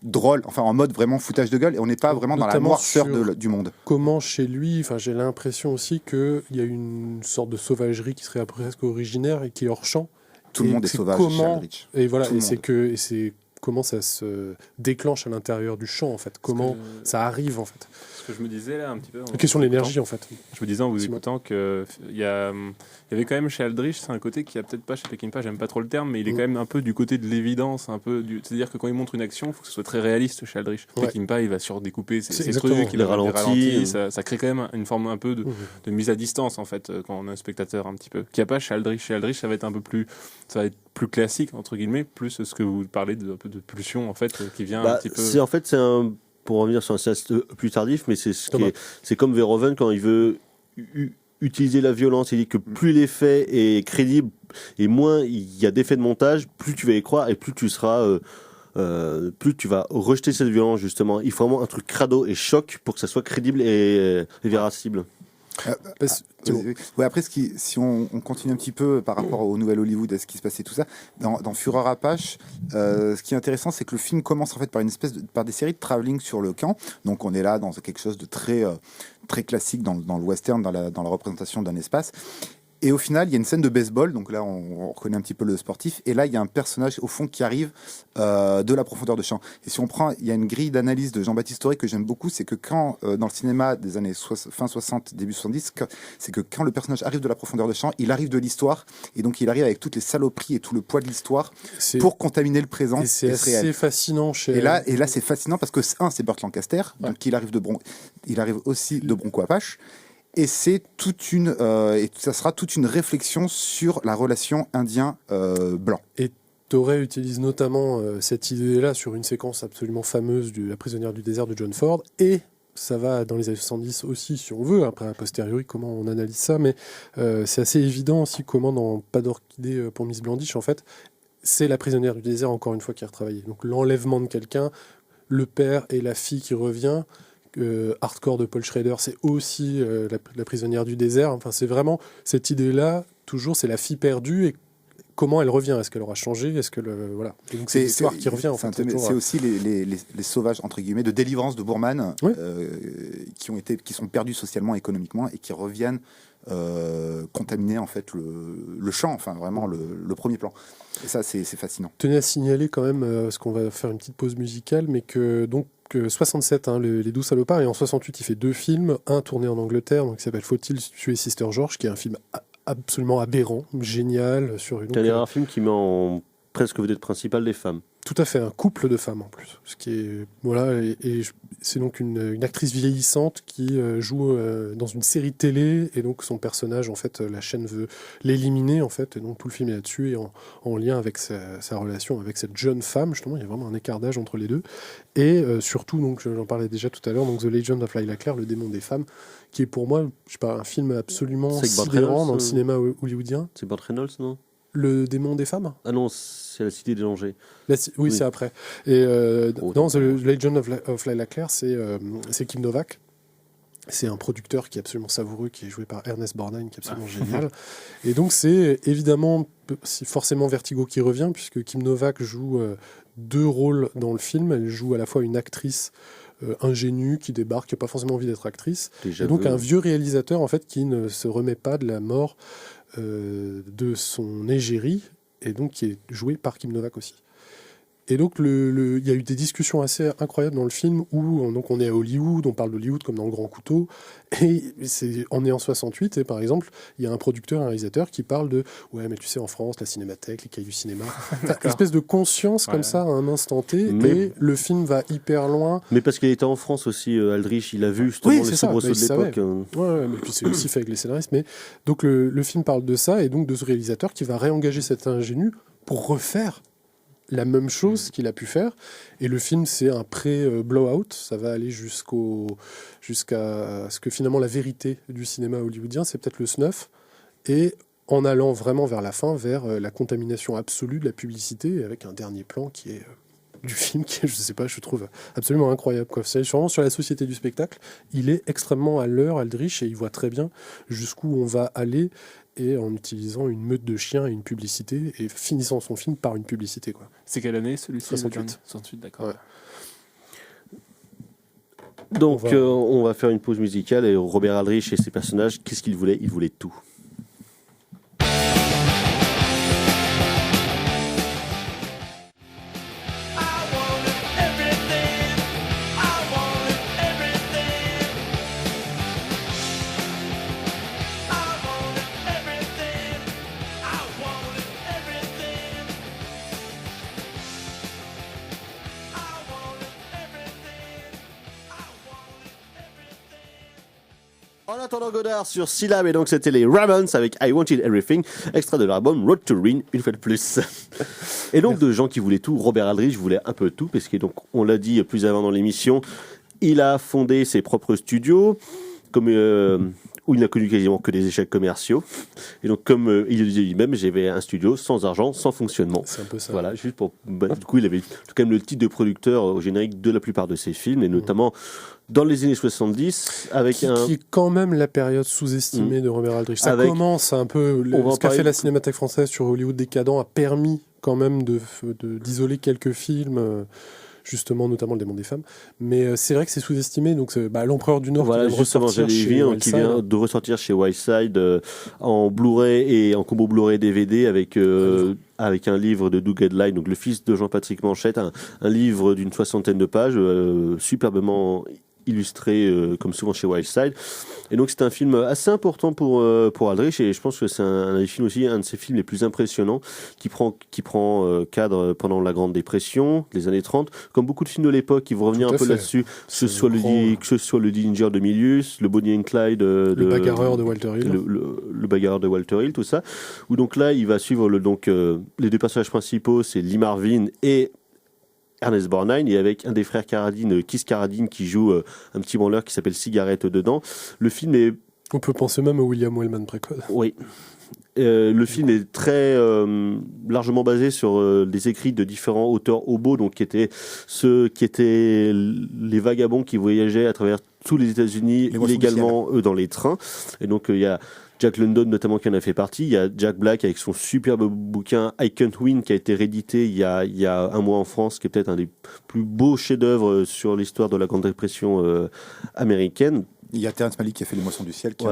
Speaker 9: drôle, enfin en mode vraiment foutage de gueule, et on n'est pas vraiment dans la noirceur du monde.
Speaker 5: Comment chez lui, j'ai l'impression aussi qu'il y a une sorte de sauvagerie qui serait presque originaire et qui est hors champ.
Speaker 9: Tout le monde est sauvage chez Aldrich.
Speaker 5: Et voilà, c'est comment ça se déclenche à l'intérieur du champ, en fait. Comment ça arrive, en fait.
Speaker 8: Ce que je me disais là un petit peu...
Speaker 5: La question de l'énergie, en fait.
Speaker 8: Je me disais en vous écoutant qu'il y avait quand même chez Aldrich, c'est un côté qui a peut-être pas chez Peckinpah, j'aime pas trop le terme, mais il est quand même un peu du côté de l'évidence, c'est-à-dire que quand il montre une action, il faut que ce soit très réaliste chez Aldrich. Peckinpah, il va surdécouper ses trucs, il ralentit, ça crée quand même une forme un peu de mise à distance, en fait, quand on a un spectateur un petit peu. Qu'il n'y a pas chez Aldrich. Chez Aldrich, ça va être ça va être plus classique, entre guillemets, plus ce que vous parlez un peu de pulsion, en fait, qui vient un petit peu...
Speaker 6: Pour revenir sur un sens plus tardif, mais c'est comme Verhoeven quand il veut utiliser la violence. Il dit que plus l'effet est crédible et moins il y a d'effets de montage, plus tu vas y croire et plus tu seras... plus tu vas rejeter cette violence, justement. Il faut vraiment un truc crado et choc pour que ça soit crédible et vérifiable.
Speaker 9: Après, si on continue un petit peu par rapport au Nouvel Hollywood, à ce qui se passait, tout ça, dans Fureur Apache, ce qui est intéressant, c'est que le film commence en fait par des séries de travelling sur le camp. Donc on est là dans quelque chose de très classique dans le western, dans la représentation d'un espace. Et au final, il y a une scène de baseball, donc là on reconnaît un petit peu le sportif, et là il y a un personnage au fond qui arrive de la profondeur de champ. Et si on prend, il y a une grille d'analyse de Jean-Baptiste Auré que j'aime beaucoup, c'est que quand, dans le cinéma des années fin 60, début 70, c'est que quand le personnage arrive de la profondeur de champ, il arrive de l'histoire, et donc il arrive avec toutes les saloperies et tout le poids de l'histoire pour contaminer le présent.
Speaker 5: Et c'est assez fascinant chez...
Speaker 9: Et là c'est fascinant parce que, c'est Burt Lancaster, donc il arrive aussi de Bronco-Apache. Et c'est et ça sera toute une réflexion sur la relation indien-blanc.
Speaker 5: Et Toré utilise notamment cette idée-là sur une séquence absolument fameuse de La prisonnière du désert de John Ford. Et ça va dans les années 70 aussi, si on veut, après a posteriori, comment on analyse ça. Mais c'est assez évident aussi comment dans Pas d'orchidée pour Miss Blandish, en fait, c'est la prisonnière du désert, encore une fois, qui est retravaillée. Donc l'enlèvement de quelqu'un, le père et la fille qui revient... Hardcore de Paul Schrader, c'est aussi la prisonnière du désert. Enfin, c'est vraiment cette idée-là, toujours, c'est la fille perdue et comment elle revient. Est-ce qu'elle aura changé? Est-ce que voilà. Et donc c'est l'histoire qui revient. En fait,
Speaker 9: c'est aussi les sauvages entre guillemets de délivrance de Boorman qui sont perdus socialement, économiquement et qui reviennent contaminer en fait le champ, enfin vraiment le premier plan. Et ça c'est fascinant.
Speaker 5: Tenez à signaler quand même, parce qu'on va faire une petite pause musicale, mais que donc 67, les 12 salopards, et en 68 il fait 2 films, un tourné en Angleterre, donc qui s'appelle Faut-il tuer Sister George, qui est un film absolument aberrant, génial, sur une...
Speaker 6: C'est un des rares films qui met en presque vedette principale des femmes.
Speaker 5: Tout à fait, un couple de femmes en plus. Ce qui est, voilà, et c'est donc une actrice vieillissante qui joue dans une série télé, et donc son personnage, en fait, la chaîne veut l'éliminer, en fait, et donc tout le film est là-dessus, et en lien avec sa relation avec cette jeune femme, justement, il y a vraiment un écart d'âge entre les deux, et surtout, donc j'en parlais déjà tout à l'heure, donc The Legend of Lila Claire, le démon des femmes, qui est pour moi, je sais pas, un film absolument sidérant dans le cinéma hollywoodien.
Speaker 6: C'est Burt Reynolds, non ?
Speaker 5: Le démon des femmes.
Speaker 6: Ah non, c'est la Cité des dangers.
Speaker 5: Oui, c'est après. Et dans The Legend of Lila Claire, c'est Kim Novak. C'est un producteur qui est absolument savoureux, qui est joué par Ernest Borgnine, qui est absolument génial. Et donc c'est évidemment forcément Vertigo qui revient, puisque Kim Novak joue 2 rôles dans le film. Elle joue à la fois une actrice ingénue qui débarque, qui n'a pas forcément envie d'être actrice, et donc un vieux réalisateur en fait qui ne se remet pas de la mort de son égérie, et donc qui est joué par Kim Novak aussi. Et donc, il y a eu des discussions assez incroyables dans le film où donc on est à Hollywood, on parle d'Hollywood comme dans Le Grand Couteau, et on est en 68, et par exemple, il y a un producteur, un réalisateur qui parle de « Ouais, mais tu sais, en France, la cinémathèque, les cahiers du cinéma... » Une espèce de conscience comme ça à un instant T, et le film va hyper loin.
Speaker 6: Mais parce qu'il était en France aussi, Aldrich, il a vu justement les soubresauts de l'époque.
Speaker 5: Ouais, mais puis c'est aussi fait avec les scénaristes. Mais donc le film parle de ça, et donc de ce réalisateur qui va réengager cet ingénu pour refaire la même chose qu'il a pu faire. Et le film, c'est un pré-blowout. Ça va aller jusqu'à ce que finalement la vérité du cinéma hollywoodien, c'est peut-être le snuff. Et en allant vraiment vers la fin, vers la contamination absolue de la publicité, avec un dernier plan qui est du film qui est, je sais pas, je trouve absolument incroyable, quoi. C'est vraiment sur la société du spectacle. Il est extrêmement à l'heure, Aldrich, et il voit très bien jusqu'où on va aller, et en utilisant une meute de chiens et une publicité, et finissant son film par une publicité, quoi.
Speaker 8: C'est quelle année celui-ci?
Speaker 5: 68.
Speaker 8: 68, d'accord.
Speaker 5: Ouais.
Speaker 6: Donc on va faire une pause musicale, et Robert Aldrich et ses personnages, qu'est-ce qu'ils voulaient? Ils voulaient tout. En attendant Godard sur Syllab, et donc c'était les Ramones avec I Wanted Everything, extrait de l'album Road to Ruin, une fois de plus. Et donc de gens qui voulaient tout, Robert Aldrich voulait un peu tout, parce que donc on l'a dit plus avant dans l'émission, il a fondé ses propres studios, comme où il n'a connu quasiment que des échecs commerciaux. Et donc, comme il le disait lui-même, j'avais un studio sans argent, sans fonctionnement.
Speaker 5: C'est un peu ça.
Speaker 6: Voilà, juste pour. Du coup, il avait quand même le titre de producteur au générique de la plupart de ses films, et notamment dans les années 70, avec
Speaker 5: qui est quand même la période sous-estimée de Robert Aldrich. Ça commence un peu. Ce qu'a fait la Cinémathèque française sur Hollywood décadent a permis quand même d'isoler quelques films. Justement, notamment Le Démon des femmes. Mais c'est vrai que c'est sous-estimé. Donc, L'Empereur du Nord,
Speaker 6: voilà, justement, j'allais y venir, qui vient de ressortir chez Wildside en Blu-ray et en combo Blu-ray DVD avec un livre de Doug Hedline, donc le fils de Jean-Patrick Manchette, un livre d'une 60aine de pages, superbement illustré comme souvent chez Wildside. Et donc c'est un film assez important pour Aldrich, et je pense que c'est un des films aussi, un de ses films les plus impressionnants, qui prend cadre pendant la Grande Dépression, les années 30, comme beaucoup de films de l'époque qui vont revenir un peu là-dessus, que ce soit le Dillinger de Milius, le Bonnie and Clyde, le
Speaker 5: Bagarreur de Walter Hill,
Speaker 6: le Bagarreur de Walter Hill, tout ça, où donc là il va suivre les deux personnages principaux, c'est Lee Marvin et Ernest Borgnine, et avec un des frères Carradine, Keith Carradine, qui joue un petit branleur qui s'appelle Cigarette dedans. Le film est...
Speaker 5: On peut penser même à William Wellman précoce.
Speaker 6: Oui. Le film est très largement basé sur des écrits de différents auteurs hobos, donc qui étaient les vagabonds qui voyageaient à travers tous les États-Unis illégalement dans les trains. Et donc il y a Jack London notamment qui en a fait partie. Il y a Jack Black avec son superbe bouquin I Can't Win qui a été réédité il y a un mois en France, qui est peut-être un des plus beaux chefs-d'œuvre sur l'histoire de la Grande Dépression américaine.
Speaker 9: Il y a Terrence Malick qui a fait Les Moissons du Ciel, qui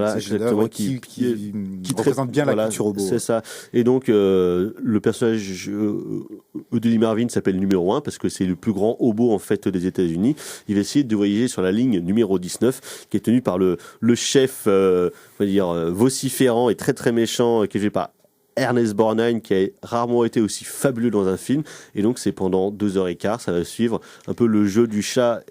Speaker 6: qui
Speaker 9: représente bien la culture robot.
Speaker 6: C'est ça. Et donc, le personnage de Lee Marvin s'appelle numéro 1 parce que c'est le plus grand hobo en fait des États-Unis. Il va essayer de voyager sur la ligne numéro 19, qui est tenue par le chef, on va dire, vociférant et très très méchant, qui est joué par Ernest Borgnine, qui a rarement été aussi fabuleux dans un film. Et donc, c'est pendant 2h15, ça va suivre un peu le jeu du chat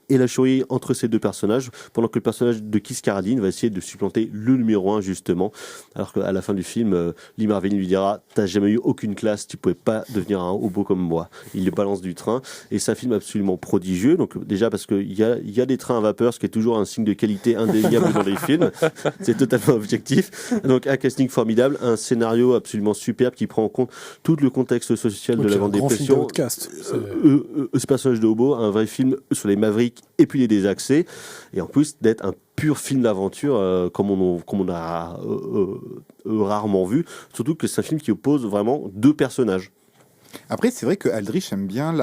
Speaker 6: et la chouille entre ces deux personnages, pendant que le personnage de Keith Carradine va essayer de supplanter le numéro 1 justement, alors qu'à la fin du film, Lee Marvin lui dira « T'as jamais eu aucune classe, tu pouvais pas devenir un hobo comme moi ». Il le balance du train, et c'est un film absolument prodigieux, donc déjà parce qu'il y a des trains à vapeur, ce qui est toujours un signe de qualité indéniable dans les films, c'est totalement objectif, donc un casting formidable, un scénario absolument superbe qui prend en compte tout le contexte social de la Grande Dépression. Ce personnage de hobo, un vrai film sur les Mavericks et puis les désaxés, et en plus d'être un pur film d'aventure comme on a rarement vu, surtout que c'est un film qui oppose vraiment deux personnages.
Speaker 9: Après, c'est vrai que Aldrich aime bien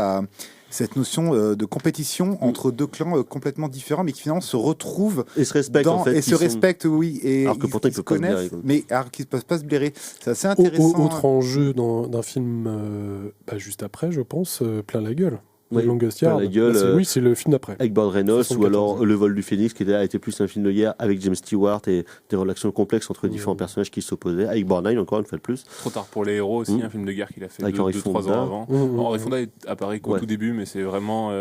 Speaker 9: cette notion de compétition entre deux clans complètement différents, mais qui finalement se retrouvent
Speaker 6: et se respectent en fait,
Speaker 9: et se respectent, oui, et
Speaker 6: alors que pourtant ils se connaissent,
Speaker 9: mais alors qu'ils ne peuvent pas se blairer. C'est assez intéressant.
Speaker 5: Autre enjeu d'un film juste après, je pense, Plein la gueule.
Speaker 6: Oui,
Speaker 5: Longest Yard.
Speaker 6: La gueule,
Speaker 5: oui, c'est le film d'après.
Speaker 6: Avec Burt Reynolds, ou alors Le vol du Phénix, qui a été plus un film de guerre avec James Stewart et des relations complexes entre différents personnages qui s'opposaient. Avec Bourne, encore une fois de plus.
Speaker 8: Trop tard pour les héros aussi, un film de guerre qu'il a fait 2-3 ans avant. Henry Fonda apparaît qu'au tout début, mais c'est vraiment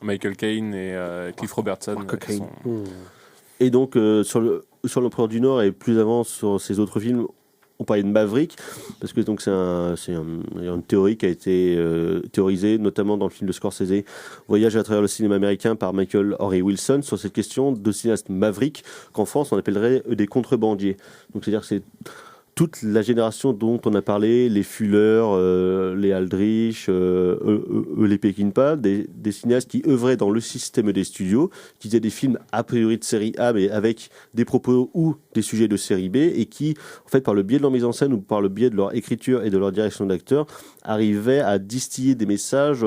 Speaker 8: Michael Caine et Cliff Robertson.
Speaker 6: Et donc, sur l'Empereur du Nord et plus avant sur ses autres films, on parlait de Maverick, parce que donc c'est une théorie qui a été théorisée, notamment dans le film de Scorsese, Voyage à travers le cinéma américain par Michael Henry Wilson, sur cette question de cinéaste Maverick, qu'en France on appellerait des contrebandiers. Donc c'est-à-dire que c'est toute la génération dont on a parlé, les Fuller, les Aldrich, les Peckinpah, des cinéastes qui œuvraient dans le système des studios, qui faisaient des films a priori de série A, mais avec des propos ou des sujets de série B, et qui, en fait, par le biais de leur mise en scène ou par le biais de leur écriture et de leur direction d'acteur, arrivaient à distiller des messages,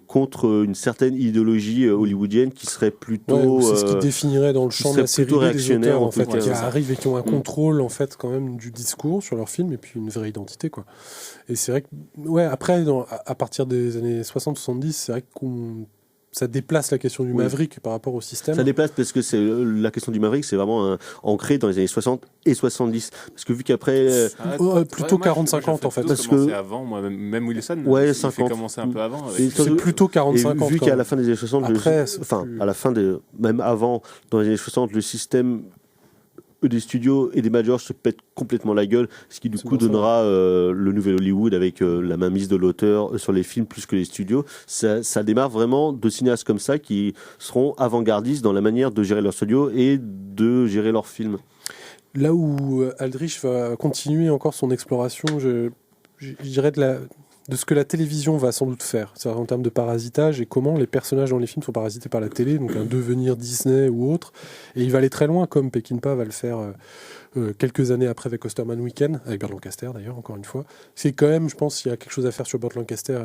Speaker 6: contre une certaine idéologie hollywoodienne qui serait plutôt...
Speaker 5: c'est ce qui définirait dans le champ de la série B des auteurs, en fait, qui
Speaker 6: cas,
Speaker 5: arrivent et qui ont un contrôle, en fait, quand même, du discours sur leur film, et puis une vraie identité, quoi. Et c'est vrai que, après, à partir des années 60-70, c'est vrai que ça déplace la question du Maverick par rapport au système.
Speaker 6: Ça déplace parce que la question du Maverick, c'est vraiment ancré dans les années 60 et 70. Parce que vu qu'après...
Speaker 5: plutôt 40-50 en fait.
Speaker 8: Parce que avant, moi, même Wilson, il fait commencer un peu avant.
Speaker 5: C'est plutôt 40-50.
Speaker 6: Vu qu'à la fin des années 60, à la fin même avant, dans les années 60, le système des studios et des majors se pètent complètement la gueule, ce qui du coup donnera le nouvel Hollywood avec la mainmise de l'auteur sur les films plus que les studios. Ça démarre vraiment de cinéastes comme ça qui seront avant-gardistes dans la manière de gérer leur studio et de gérer leurs films.
Speaker 5: Là où Aldrich va continuer encore son exploration, je dirais de ce que la télévision va sans doute faire, c'est-à-dire en termes de parasitage et comment les personnages dans les films sont parasités par la télé, donc un devenir Disney ou autre. Et il va aller très loin, comme Peckinpah va le faire quelques années après avec Osterman Weekend, avec Burt Lancaster d'ailleurs, encore une fois. C'est quand même, je pense, qu'il y a quelque chose à faire sur Burt Lancaster,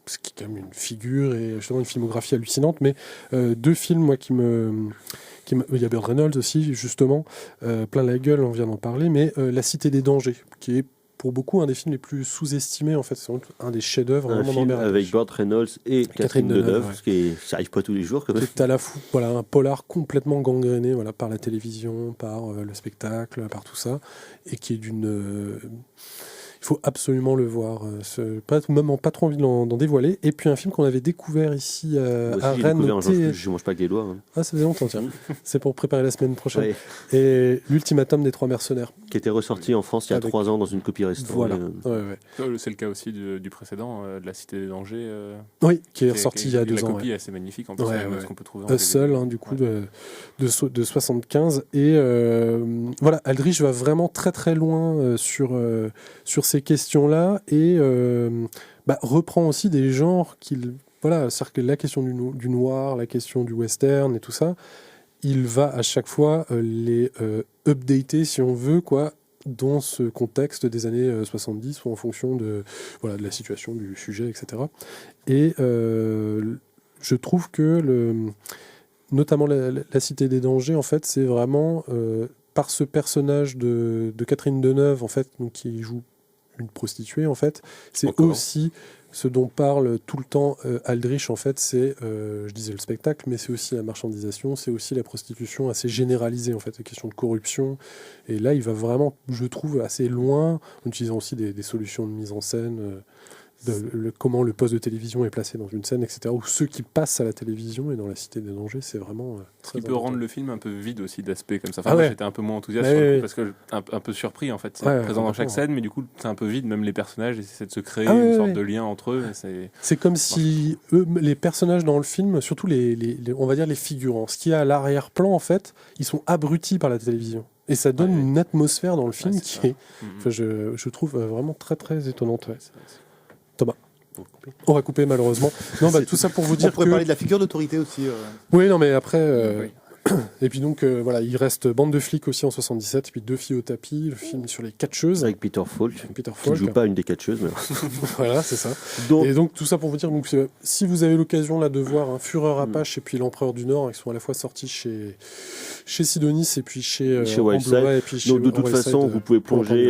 Speaker 5: ce qui est quand même une figure et justement une filmographie hallucinante, mais deux films, moi, il y a Burt Reynolds aussi, justement, Plein la gueule, on vient d'en parler, mais La Cité des dangers, qui est pour beaucoup un des films les plus sous-estimés, en fait, c'est un des chefs-d'œuvre vraiment
Speaker 6: film avec Burt Reynolds et Catherine Deneuve, ce qui n'arrive pas tous les jours.
Speaker 5: C'est à la fois un polar complètement gangréné par la télévision, par le spectacle, par tout ça, et qui est d'une... il faut absolument le voir. Même pas trop envie d'en dévoiler. Et puis un film qu'on avait découvert ici à Rennes.
Speaker 6: Je mange pas avec les doigts. Hein.
Speaker 5: Ah, ça faisait longtemps, tiens. C'est pour préparer la semaine prochaine. Ouais. Et l'ultimatum des 3 mercenaires.
Speaker 6: Qui était ressorti en France il y a 3 ans dans une copie restaurée.
Speaker 5: Voilà.
Speaker 8: C'est le cas aussi du précédent, de La Cité des dangers.
Speaker 5: Oui, qui est ressorti il y a 2 ans.
Speaker 8: La copie est assez magnifique en plus, ce qu'on peut trouver.
Speaker 5: Seul, du coup, de 75. Et voilà, Aldrich va vraiment très très loin sur ces questions-là et reprend aussi des genres c'est-à-dire que la question du noir, la question du western et tout ça, il va à chaque fois les updater, si on veut, dans ce contexte des années 70 ou en fonction de la situation du sujet, etc. Et je trouve que notamment la Cité des dangers, en fait, c'est vraiment par ce personnage de Catherine Deneuve, en fait, donc, qui joue une prostituée, en fait, c'est aussi ce dont parle tout le temps Aldrich, en fait, c'est, je disais le spectacle, mais c'est aussi la marchandisation, c'est aussi la prostitution assez généralisée, en fait, les questions de corruption. Et là, il va vraiment, je trouve, assez loin, en utilisant aussi des solutions de mise en scène comment le poste de télévision est placé dans une scène, etc. Ou ceux qui passent à la télévision et dans la Cité des Dangers, c'est vraiment
Speaker 8: Ce
Speaker 5: très
Speaker 8: qui peut
Speaker 5: important.
Speaker 8: rendre le film un peu vide aussi d'aspect comme ça.
Speaker 5: Ah ouais.
Speaker 8: Moi, j'étais un peu moins enthousiaste
Speaker 5: Ouais,
Speaker 8: sur le coup,
Speaker 5: ouais.
Speaker 8: parce que un peu surpris en fait. C'est
Speaker 5: Ouais,
Speaker 8: présent dans chaque
Speaker 5: complètement.
Speaker 8: scène, mais du coup c'est un peu vide. Même les personnages essaient de se créer
Speaker 5: Ah ouais,
Speaker 8: une sorte
Speaker 5: ouais.
Speaker 8: de lien entre eux. Et
Speaker 5: C'est comme si eux, les personnages dans le film, surtout on va dire les figurants, ce qu'il y a à l'arrière-plan en fait, ils sont abrutis par la télévision. Et ça donne une atmosphère dans le film
Speaker 8: Ouais,
Speaker 5: qui
Speaker 8: c'est
Speaker 5: est, enfin, je trouve vraiment très très étonnante. Ouais.
Speaker 8: c'est-
Speaker 5: Thomas. On va couper malheureusement. Non, bah, tout ça pour vous dire
Speaker 7: On pourrait
Speaker 5: que...
Speaker 7: parler de la figure d'autorité aussi.
Speaker 5: Oui, non, mais après...
Speaker 7: Oui.
Speaker 5: Et puis donc, voilà, il reste Bande de flics aussi en 77, et puis Deux filles au tapis, le film sur les catcheuses.
Speaker 6: Avec Peter Falk,
Speaker 5: Peter
Speaker 6: qui ne joue
Speaker 5: Falk.
Speaker 6: pas une des catcheuses. Mais...
Speaker 5: Voilà, c'est ça.
Speaker 6: Donc,
Speaker 5: Et donc tout ça pour vous dire, donc, si vous avez l'occasion là de voir Fureur Apache et puis L'Empereur du Nord, qui sont à la fois sortis chez Sidonis et puis chez
Speaker 6: chez
Speaker 5: en
Speaker 6: Wildside.
Speaker 5: Blu-ray et puis chez
Speaker 6: donc de toute
Speaker 5: Wildside,
Speaker 6: façon, vous pouvez plonger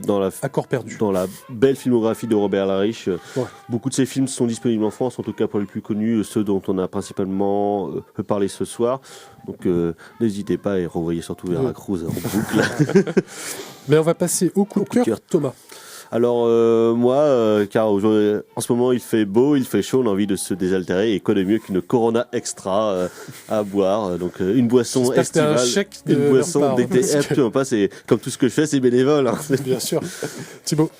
Speaker 6: dans la
Speaker 5: Accord perdu.
Speaker 6: dans la belle filmographie de Robert Lariche.
Speaker 5: Ouais.
Speaker 6: Beaucoup de ses films sont disponibles en France, en tout cas pour les plus connus, ceux dont on a principalement parlé ce soir. Donc n'hésitez pas et revoyez surtout Veracruz en boucle.
Speaker 5: Mais on va passer au coup de cœur, Thomas.
Speaker 6: Alors moi, car aujourd'hui, en ce moment il fait beau, il fait chaud, on a envie de se désaltérer et quoi de mieux qu'une Corona Extra à boire. Donc une boisson
Speaker 5: J'espère que t'as un
Speaker 6: estivale,
Speaker 5: chèque de
Speaker 6: une
Speaker 5: leur
Speaker 6: boisson
Speaker 5: part,
Speaker 6: d'été.
Speaker 5: parce que-
Speaker 6: Absolument pas, c'est comme tout ce que je fais, c'est bénévole. Hein.
Speaker 5: Bien sûr. Thibaut.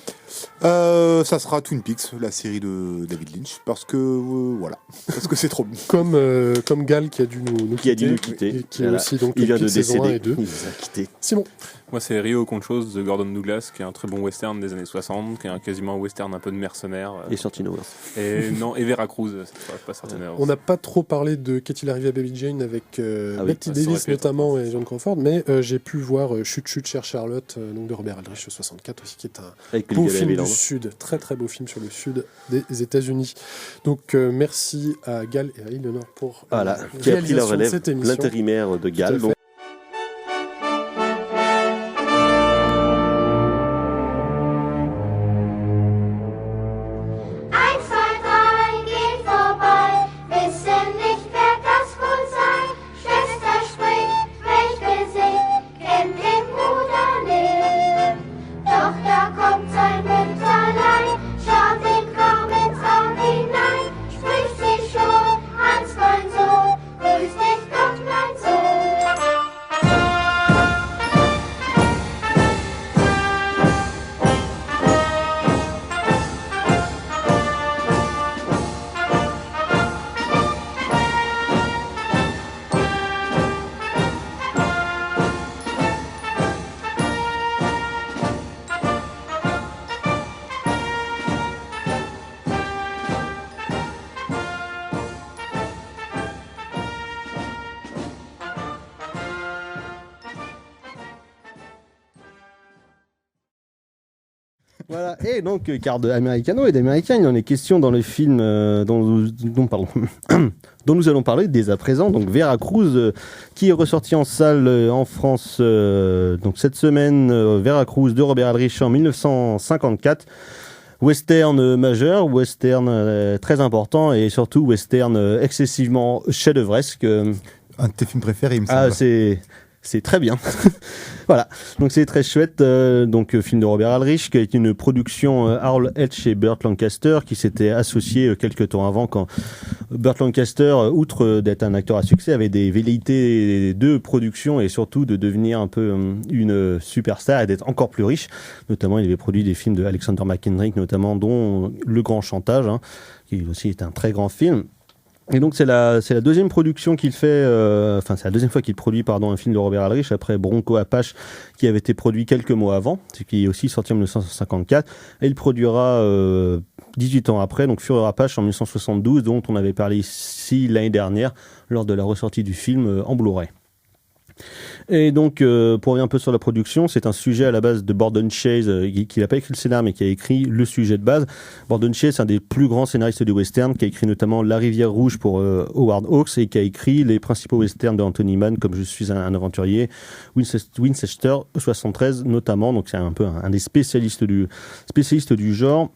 Speaker 9: Ça sera Twin Peaks, la série de David Lynch, parce que voilà, parce que c'est trop bien.
Speaker 5: Comme Gal qui a dû nous
Speaker 6: Qui a dû nous
Speaker 5: quitter.
Speaker 6: quitter.
Speaker 5: Et qui est
Speaker 6: Voilà.
Speaker 5: aussi donc
Speaker 6: Il vient
Speaker 5: Twin
Speaker 6: de
Speaker 5: Peaks saison 1
Speaker 6: décéder.
Speaker 5: et 2.
Speaker 6: Il nous a quittés.
Speaker 5: Simon.
Speaker 8: Moi, c'est Rio contre chose de Gordon Douglas, qui est un très bon western des années 60, qui est quasiment un western un peu de mercenaires.
Speaker 6: Et Sortino.
Speaker 8: Et non, et Veracruz, cette fois, pas Sortino.
Speaker 5: On n'a pas trop parlé de Qu'est-il arrivé à Baby Jane avec
Speaker 6: Ah oui,
Speaker 5: Betty
Speaker 8: ça aurait
Speaker 5: Davis
Speaker 8: pu être
Speaker 5: notamment et John Crawford, mais j'ai pu voir Chut Chut Chère Charlotte donc de Robert Aldrich 64 aussi, qui est un
Speaker 6: Avec
Speaker 5: beau
Speaker 6: Gilligan
Speaker 5: film
Speaker 6: Villand.
Speaker 5: du Sud, très très beau film sur le Sud des États-Unis. Donc merci à Gal et à Eleanor pour
Speaker 6: Voilà,
Speaker 5: la
Speaker 6: qui a pris la
Speaker 5: réalisation de
Speaker 6: relève,
Speaker 5: cette émission.
Speaker 6: l'intérimaire de
Speaker 5: Tout à
Speaker 6: Gall.
Speaker 5: fait.
Speaker 6: Donc,
Speaker 10: Eins, zwei, drei, geht vorbei, wissen nicht, wer das wohl sei. Schwester spricht, welch Gesicht, kennt den Bruder nicht. Doch da kommt sein Mütterlein, schaut ihm kaum ins Auge hinein, spricht sie schon, Hans, mein Sohn, grüß dich Gott, mein Sohn.
Speaker 6: Voilà, et donc, car d'Americano et d'Américain, il en est question dans le film dont nous allons parler dès à présent, donc Veracruz, qui est ressorti en salle en France donc cette semaine, Veracruz de Robert Aldrich en 1954. Western majeur, western très important et surtout western excessivement chef-d'œuvresque.
Speaker 9: Un de tes films préférés, il me semble.
Speaker 6: Ah, c'est très bien. Voilà, donc c'est très chouette. Donc film de Robert Aldrich, qui a été une production Harold H et Burt Lancaster, qui s'était associé quelques temps avant, quand Burt Lancaster, outre d'être un acteur à succès, avait des velléités de production et surtout de devenir un peu une superstar et d'être encore plus riche. Notamment, il avait produit des films de Alexander McKendrick, notamment, dont Le Grand Chantage, qui aussi est un très grand film. Et donc c'est la deuxième production qu'il fait, c'est la deuxième fois qu'il produit un film de Robert Aldrich après Bronco Apache, qui avait été produit quelques mois avant, qui est aussi sorti en 1954, et il produira 18 ans après, donc Fureur Apache en 1972, dont on avait parlé ici l'année dernière lors de la ressortie du film en Blu-ray. Et donc, pour revenir un peu sur la production, c'est un sujet à la base de Borden Chase, qui n'a pas écrit le scénar, mais qui a écrit le sujet de base. Borden Chase, c'est un des plus grands scénaristes du western, qui a écrit notamment La Rivière Rouge pour Howard Hawks, et qui a écrit les principaux westerns de Anthony Mann, comme Je suis un aventurier, Winchester 73 notamment. Donc, c'est un peu un des spécialistes du genre.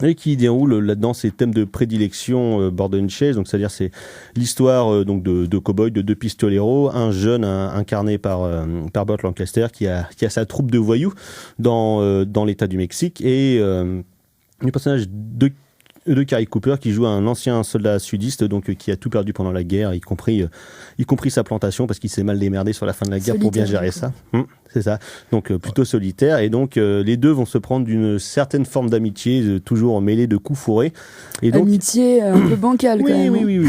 Speaker 6: Et qui déroule là-dedans ses thèmes de prédilection Borden Chase, donc c'est-à-dire c'est l'histoire donc de cow-boy, de deux pistoleros, un jeune incarné par Burt Lancaster qui a sa troupe de voyous dans l'État du Mexique et du personnage de Gary Cooper qui joue un ancien soldat sudiste donc qui a tout perdu pendant la guerre, y compris sa plantation parce qu'il s'est mal démerdé sur la fin de la guerre pour bien gérer ça. C'est ça. Donc plutôt solitaire et donc les deux vont se prendre d'une certaine forme d'amitié toujours mêlée de coups fourrés. Et donc
Speaker 11: amitié un peu bancale quand même.
Speaker 6: Oui.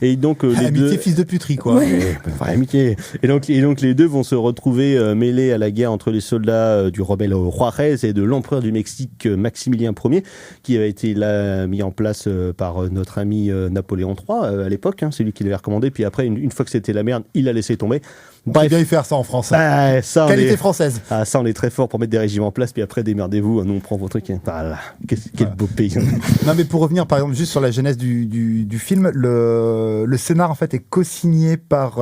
Speaker 6: Et donc les
Speaker 9: amitié
Speaker 6: deux
Speaker 9: fils de puterie quoi.
Speaker 6: Ouais, amitié. Et donc les deux vont se retrouver mêlés à la guerre entre les soldats du rebelle Juárez et de l'empereur du Mexique Maximilien Ier qui avait été là mis en place par notre ami Napoléon III à l'époque, c'est lui qui l'avait recommandé puis après une fois que c'était la merde, il a laissé tomber.
Speaker 9: On peut bien y faire ça en France. Qualité française.
Speaker 6: Ah, ça, on est très fort pour mettre des régimes en place, puis après, démerdez-vous. Nous, on prend vos trucs. Voilà. Quel beau pays.
Speaker 9: Non, mais pour revenir, par exemple, juste sur la genèse du film, le scénar, en fait, est co-signé par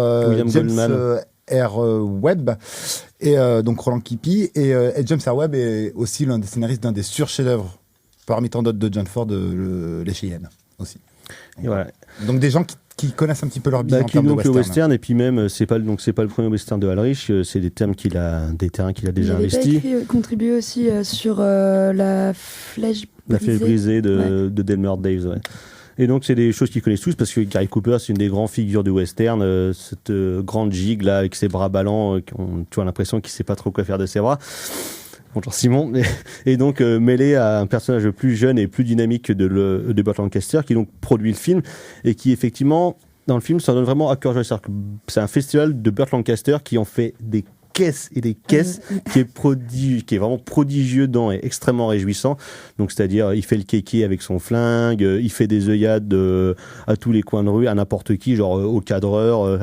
Speaker 9: James R. Webb, et donc Roland Kippy, et James R. Webb est aussi l'un des scénaristes d'un des sur-chefs-d'œuvre, parmi tant d'autres de John Ford, Les Cheyennes, aussi.
Speaker 6: Et voilà.
Speaker 9: Donc, des gens qui connaissent un petit peu leur business en termes de western.
Speaker 6: Le western et puis même c'est pas le premier western de Ulrich, c'est des terrains qu'il a déjà investis.
Speaker 11: Il a contribué aussi sur la flèche
Speaker 6: brisée de Delmer Daves. Ouais. Et donc c'est des choses qu'ils connaissent tous parce que Gary Cooper c'est une des grandes figures du western, cette grande gigue là avec ses bras ballants, tu as l'impression qu'il sait pas trop quoi faire de ses bras. Bonjour Simon. Et donc mêlé à un personnage plus jeune et plus dynamique de Burt Lancaster qui donc produit le film et qui effectivement dans le film ça donne vraiment à cœur joie. C'est un festival de Burt Lancaster qui en fait des caisses et des caisses qui est vraiment prodigieux dedans et extrêmement réjouissant. Donc c'est-à-dire il fait le kéké avec son flingue, il fait des œillades à tous les coins de rue, à n'importe qui, genre au cadreur,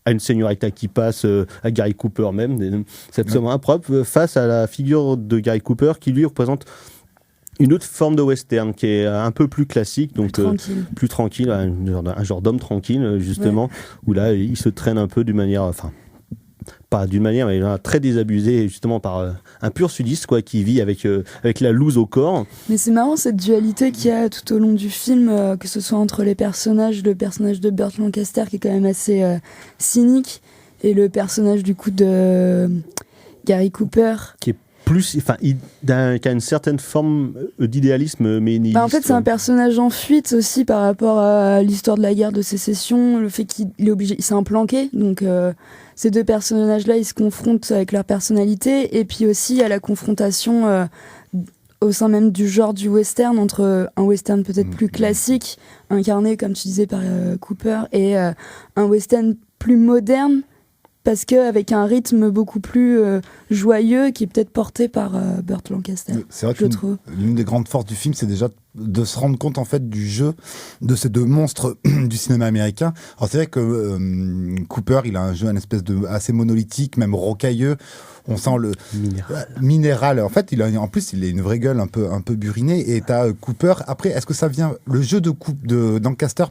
Speaker 6: à une señorita qui passe, à Gary Cooper même. C'est absolument impropre face à la figure de Gary Cooper qui lui représente une autre forme de western qui est un peu plus classique, donc plus tranquille, un genre d'homme tranquille justement, où là il se traîne un peu d'une manière, pas d'une manière, mais très désabusé justement par un pur sudiste quoi, qui vit avec la loose au corps.
Speaker 11: Mais c'est marrant cette dualité qu'il y a tout au long du film, que ce soit entre le personnage de Burt Lancaster qui est quand même assez cynique et le personnage du coup de Gary Cooper
Speaker 6: qui est plus, qui a une certaine forme d'idéalisme mais nihiliste.
Speaker 11: En fait c'est un personnage en fuite aussi par rapport à l'histoire de la guerre de sécession, le fait qu'il est obligé, c'est un planqué, donc ces deux personnages-là, ils se confrontent avec leur personnalité, et puis aussi à la confrontation au sein même du genre du western, entre un western peut-être plus classique, incarné, comme tu disais, par Cooper, et un western plus moderne, parce qu'avec un rythme beaucoup plus joyeux, qui est peut-être porté par Burt Lancaster.
Speaker 9: C'est vrai que l'une des grandes forces du film, c'est déjà de se rendre compte en fait du jeu de ces deux monstres du cinéma américain. Alors c'est vrai que Cooper, il a un jeu, une espèce de assez monolithique, même rocailleux. On sent le minéral. En fait, en plus, il a une vraie gueule un peu burinée. Et t'as Cooper. Après, est-ce que ça vient le jeu de Lancaster,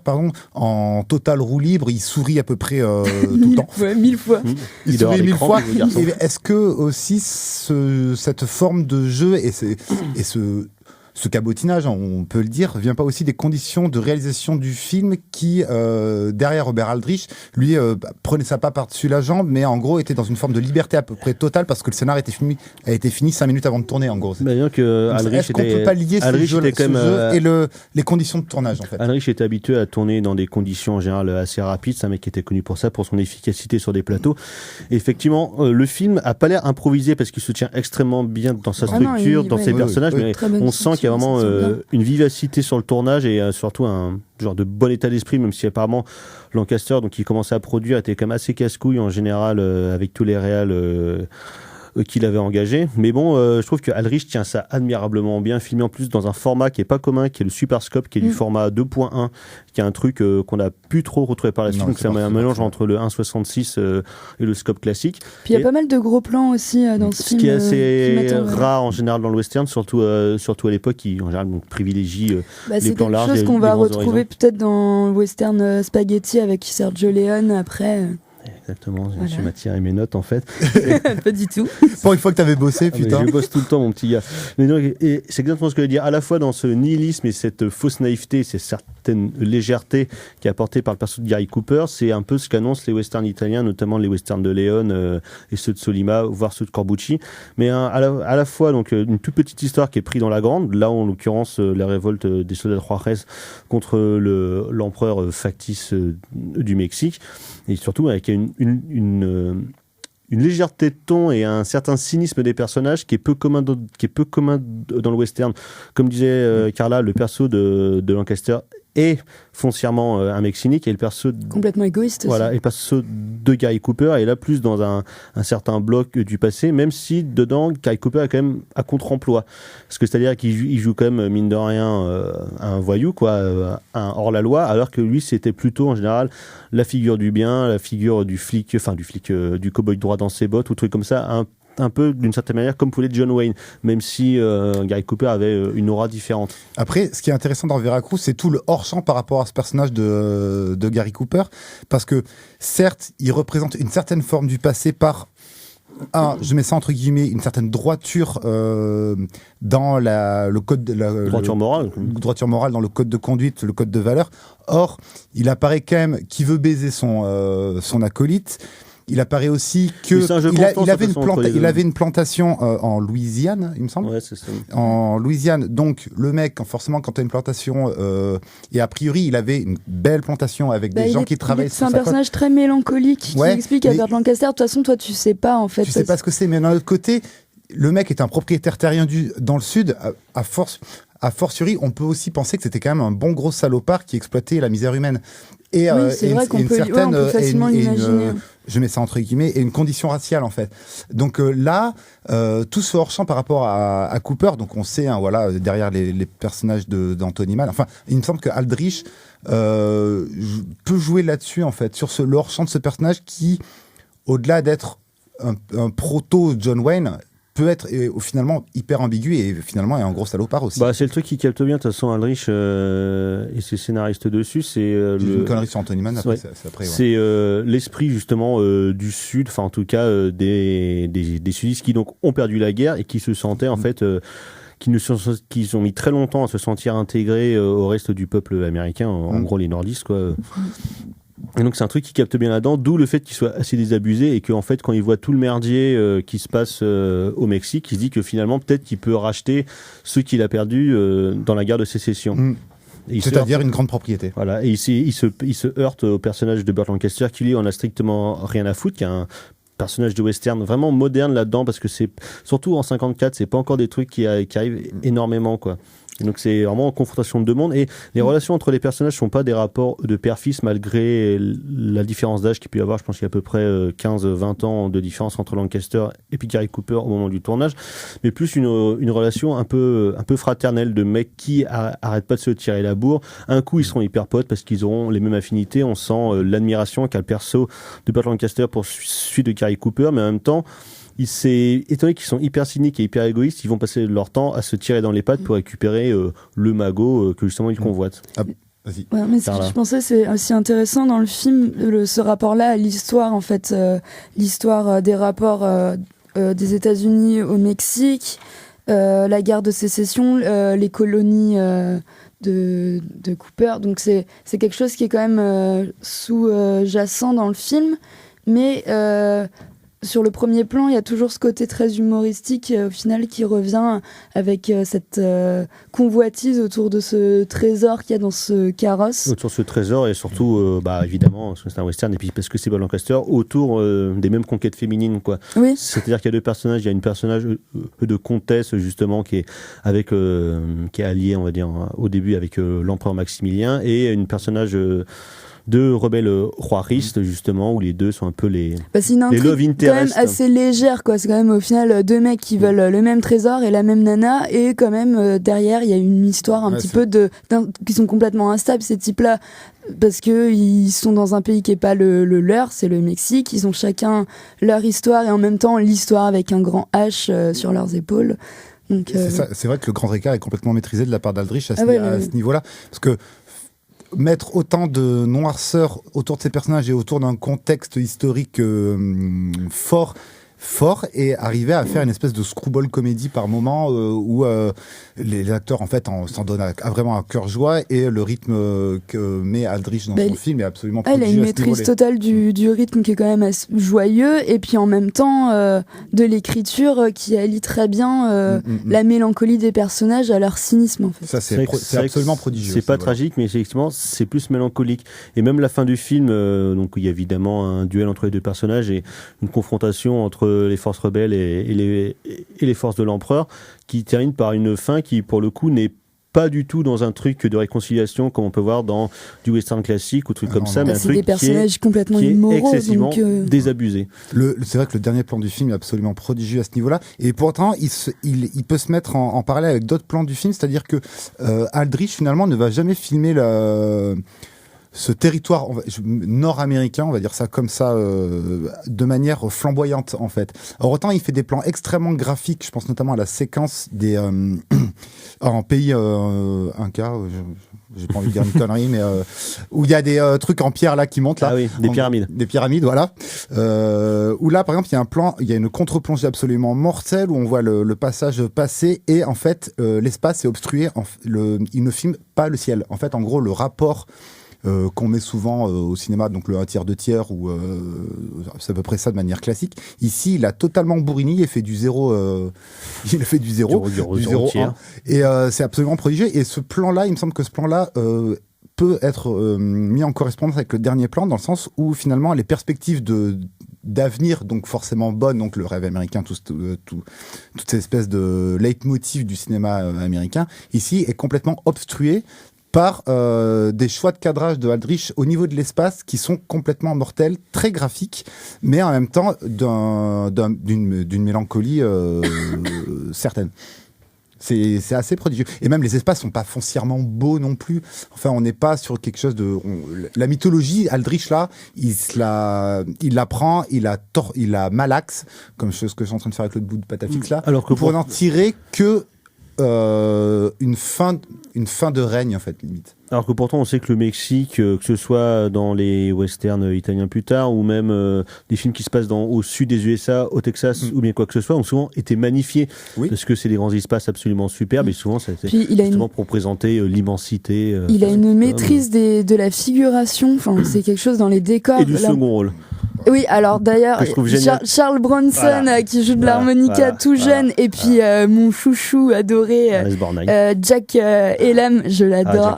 Speaker 9: en total roue libre, il sourit à peu près tout le temps.
Speaker 11: 1000 fois.
Speaker 9: Il sourit 1000 fois. Et est-ce que aussi cette forme de jeu et ce cabotinage, on peut le dire, vient pas aussi des conditions de réalisation du film qui, derrière Robert Aldrich, lui prenait ça pas par-dessus la jambe, mais en gros était dans une forme de liberté à peu près totale parce que le scénar a été fini 5 minutes avant de tourner, en gros. Est-ce qu'on peut pas lier ce jeu et les conditions de tournage, en fait?
Speaker 6: Aldrich était habitué à tourner dans des conditions en général assez rapides. C'est un mec qui était connu pour ça, pour son efficacité sur des plateaux. Et effectivement, le film a pas l'air improvisé parce qu'il se tient extrêmement bien dans sa structure, dans ses personnages, mais on sent qu'il y a vraiment une vivacité sur le tournage et surtout un genre de bon état d'esprit, même si apparemment Lancaster, donc il commençait à produire, était quand même assez casse-couille en général avec tous les réals qu'il avait engagé. Mais bon, je trouve que Aldrich tient ça admirablement bien, filmé en plus dans un format qui est pas commun, qui est le Super Scope, qui est du format 2.1, qui est un truc qu'on a plus trop retrouvé par la suite. Donc c'est un mélange entre le 1.66 et le scope classique.
Speaker 11: Puis il y a pas mal de gros plans aussi dans ce film.
Speaker 6: Ce qui est assez rare en général dans le western, surtout à l'époque, qui en général privilégie les plans larges.
Speaker 11: C'est quelque chose qu'on va retrouver peut-être dans le western Spaghetti avec Sergio Leone après.
Speaker 6: Exactement, je m'attire mes notes en fait.
Speaker 11: Pas du tout.
Speaker 9: Pour une fois que t'avais bossé, putain.
Speaker 6: Je bosse tout le temps, mon petit gars. Mais donc, et c'est exactement ce que je veux dire, à la fois dans ce nihilisme et cette fausse naïveté, c'est certaine légèreté qui est apportée par le perso de Gary Cooper. C'est un peu ce qu'annoncent les westerns italiens, notamment les westerns de Leone et ceux de Solima, voire ceux de Corbucci. Mais à la fois donc une toute petite histoire qui est prise dans la grande. Là, en l'occurrence, la révolte des soldats de Juarez contre l'empereur factice du Mexique, et surtout avec une légèreté de ton et un certain cynisme des personnages qui est peu commun dans le western. Comme disait Carla, le perso de Lancaster est foncièrement un mec cynique, et le perso
Speaker 11: complètement égoïste aussi.
Speaker 6: Voilà, et le perso de Gary Cooper est là plus dans un certain bloc du passé, même si dedans Gary Cooper est quand même à contre-emploi, parce que c'est-à-dire qu'il joue quand même mine de rien un voyou, quoi, un hors-la-loi, alors que lui c'était plutôt en général la figure du bien, la figure du flic, du cow-boy droit dans ses bottes ou truc comme ça, un peu d'une certaine manière comme pouvait John Wayne, même si Gary Cooper avait une aura différente.
Speaker 9: Après, ce qui est intéressant dans Veracruz, c'est tout le hors-champ par rapport à ce personnage de Gary Cooper, parce que certes, il représente une certaine forme du passé par je mets ça entre guillemets, une certaine droiture dans le code de
Speaker 6: droiture
Speaker 9: morale dans le code de conduite, le code de valeur. Or, il apparaît quand même qui veut baiser son acolyte. Il apparaît aussi que il avait une plantation en Louisiane, il me semble.
Speaker 6: Ouais, c'est ça.
Speaker 9: En Louisiane, donc le mec, forcément, quand tu as une plantation, et a priori, il avait une belle plantation avec des gens qui travaillent sur sa côte.
Speaker 11: C'est un personnage très mélancolique qui explique à Burt Lancaster, de toute façon, toi, tu sais pas, en fait.
Speaker 9: Tu sais pas ce que c'est, mais d'un autre côté, le mec est un propriétaire terrien dans le sud, à fortiori, on peut aussi penser que c'était quand même un bon gros salopard qui exploitait la misère humaine. Et,
Speaker 11: oui, c'est vrai qu'on peut facilement l'imaginer.
Speaker 9: Je mets ça entre guillemets, et une condition raciale en fait. Donc là, tout ce hors-champ par rapport à Cooper, donc on sait, voilà, derrière les personnages d'Anthony Mann, enfin, il me semble que Aldrich peut jouer là-dessus en fait, sur le hors-champ de ce personnage qui, au-delà d'être un proto John Wayne, peut être finalement hyper ambigu et finalement est un gros salopard aussi.
Speaker 6: Bah, c'est le truc qui capte bien, de toute façon, Aldrich et ses scénaristes dessus, c'est
Speaker 9: une connerie sur Anthony Mann, après,
Speaker 6: c'est l'esprit justement du Sud, enfin en tout cas des sudistes qui donc ont perdu la guerre et qui se sentaient en fait qui ont mis très longtemps à se sentir intégrés au reste du peuple américain, en gros les nordistes, quoi. Et donc c'est un truc qui capte bien là-dedans, d'où le fait qu'il soit assez désabusé et qu'en fait quand il voit tout le merdier qui se passe au Mexique, il se dit que finalement peut-être qu'il peut racheter ceux qu'il a perdus dans la guerre de sécession.
Speaker 9: C'est-à-dire une grande propriété.
Speaker 6: Voilà, et il se heurte au personnage de Burt Lancaster qui lui en a strictement rien à foutre, qui est un personnage de western vraiment moderne là-dedans, parce que c'est surtout en 54, c'est pas encore des trucs qui arrivent énormément, quoi. Et donc c'est vraiment en confrontation de deux mondes, et les relations entre les personnages sont pas des rapports de père-fils malgré la différence d'âge qu'il peut y avoir. Je pense qu'il y a à peu près 15-20 ans de différence entre Lancaster et puis Gary Cooper au moment du tournage, mais plus une relation un peu fraternelle de mecs qui arrêtent pas de se tirer la bourre. Un coup ils seront hyper potes parce qu'ils auront les mêmes affinités, on sent l'admiration qu'a le perso de Burt Lancaster pour celui de Gary Cooper, mais en même temps étonné qu'ils sont hyper cyniques et hyper égoïstes, ils vont passer leur temps à se tirer dans les pattes pour récupérer le magot que justement ils convoitent.
Speaker 9: Vas-y.
Speaker 11: Ouais, mais ce que je pensais, c'est aussi intéressant dans le film, ce rapport-là à l'histoire, en fait, l'histoire des rapports des États-Unis au Mexique, la guerre de sécession, les colonies de Cooper. Donc c'est quelque chose qui est quand même sous-jacent dans le film, mais sur le premier plan, il y a toujours ce côté très humoristique au final qui revient avec cette convoitise autour de ce trésor qu'il y a dans ce carrosse.
Speaker 6: Autour de ce trésor, et surtout, évidemment, parce que c'est un western, et puis parce que c'est Burt Lancaster, autour des mêmes conquêtes féminines, quoi.
Speaker 11: Oui.
Speaker 6: C'est-à-dire qu'il y a deux personnages. Il y a une personnage de comtesse, justement, qui est alliée, on va dire, au début avec l'empereur Maximilien, et une personnage de rebelles roiristes, justement, où les deux sont un peu les love interest.
Speaker 11: C'est quand même assez légère, quoi. C'est quand même au final deux mecs qui veulent le même trésor et la même nana, et quand même derrière il y a une histoire un petit peu qui sont complètement instables, ces types-là, parce que ils sont dans un pays qui est pas le leur, c'est le Mexique. Ils ont chacun leur histoire et en même temps l'histoire avec un grand H sur leurs épaules. Donc,
Speaker 9: c'est vrai que le grand écart est complètement maîtrisé de la part d'Aldrich à ce niveau-là, parce que mettre autant de noirceur autour de ces personnages et autour d'un contexte historique fort, fort et arriver à faire une espèce de screwball comédie par moment où les acteurs en fait s'en donnent vraiment à cœur joie et le rythme que met Aldrich dans son film est absolument
Speaker 11: elle a
Speaker 9: prodigieux
Speaker 11: une
Speaker 9: à ce
Speaker 11: maîtrise
Speaker 9: niveau-là.
Speaker 11: totale du rythme qui est quand même assez joyeux et puis en même temps de l'écriture qui allie très bien la mélancolie des personnages à leur cynisme en fait.
Speaker 9: Ça c'est
Speaker 6: vrai que
Speaker 9: absolument prodigieux.
Speaker 6: C'est pas tragique, mais effectivement c'est plus mélancolique. Et même la fin du film, donc il y a évidemment un duel entre les deux personnages et une confrontation entre les forces rebelles et les forces de l'empereur, qui termine par une fin qui pour le coup n'est pas du tout dans un truc de réconciliation comme on peut voir dans du western classique ou trucs comme ça, mais un
Speaker 11: c'est
Speaker 6: truc
Speaker 11: des personnages complètement
Speaker 6: qui est
Speaker 11: immoraux,
Speaker 6: excessivement
Speaker 11: donc,
Speaker 6: désabusé.
Speaker 9: C'est vrai que le dernier plan du film est absolument prodigieux à ce niveau-là, et pourtant il peut se mettre en parallèle avec d'autres plans du film, c'est-à-dire que Aldrich finalement ne va jamais filmer ce territoire nord-américain, on va dire ça comme ça, de manière flamboyante en fait. Alors autant il fait des plans extrêmement graphiques, je pense notamment à la séquence des en pays Inca, j'ai pas envie de dire une connerie, mais où il y a des trucs en pierre là qui montent là,
Speaker 6: des pyramides.
Speaker 9: Des pyramides, voilà. Où là, par exemple, il y a un plan, il y a une contre-plongée absolument mortelle où on voit le passage passer et en fait l'espace est obstrué. Il ne filme pas le ciel. En fait, en gros, le rapport qu'on met souvent au cinéma, donc le 1/3, 2/3, ou c'est à peu près ça de manière classique. Ici, il a totalement bourrini et fait du zéro. Il a fait du zéro, du 0,1. Et c'est absolument prodigieux. Et ce plan-là, il me semble que ce plan-là peut être mis en correspondance avec le dernier plan, dans le sens où finalement les perspectives d'avenir, donc forcément bonnes, donc le rêve américain, toute cette espèce de leitmotiv du cinéma américain, ici est complètement obstrué par des choix de cadrage de Aldrich au niveau de l'espace qui sont complètement mortels, très graphiques, mais en même temps d'une mélancolie certaine. C'est assez prodigieux. Et même les espaces sont pas foncièrement beaux non plus. Enfin, on n'est pas sur quelque chose de... La mythologie, Aldrich, là, il la prend, il la malaxe, comme ce que je suis en train de faire avec le bout de Patafix, là,
Speaker 6: alors que
Speaker 9: pour n'en tirer que une fin de règne, en fait, limite.
Speaker 6: Alors que pourtant on sait que le Mexique, que ce soit dans les westerns italiens plus tard, ou même des films qui se passent au sud des USA, au Texas, ou bien quoi que ce soit, ont souvent été magnifiés, parce que c'est des grands espaces absolument superbes, et souvent c'est justement pour présenter l'immensité.
Speaker 11: Il a une maîtrise de la figuration, enfin c'est quelque chose dans les décors.
Speaker 6: Et du second rôle.
Speaker 11: Oui, alors d'ailleurs, Charles Bronson qui joue de l'harmonica tout jeune, et puis mon chouchou adoré, Jack Elam, je l'adore.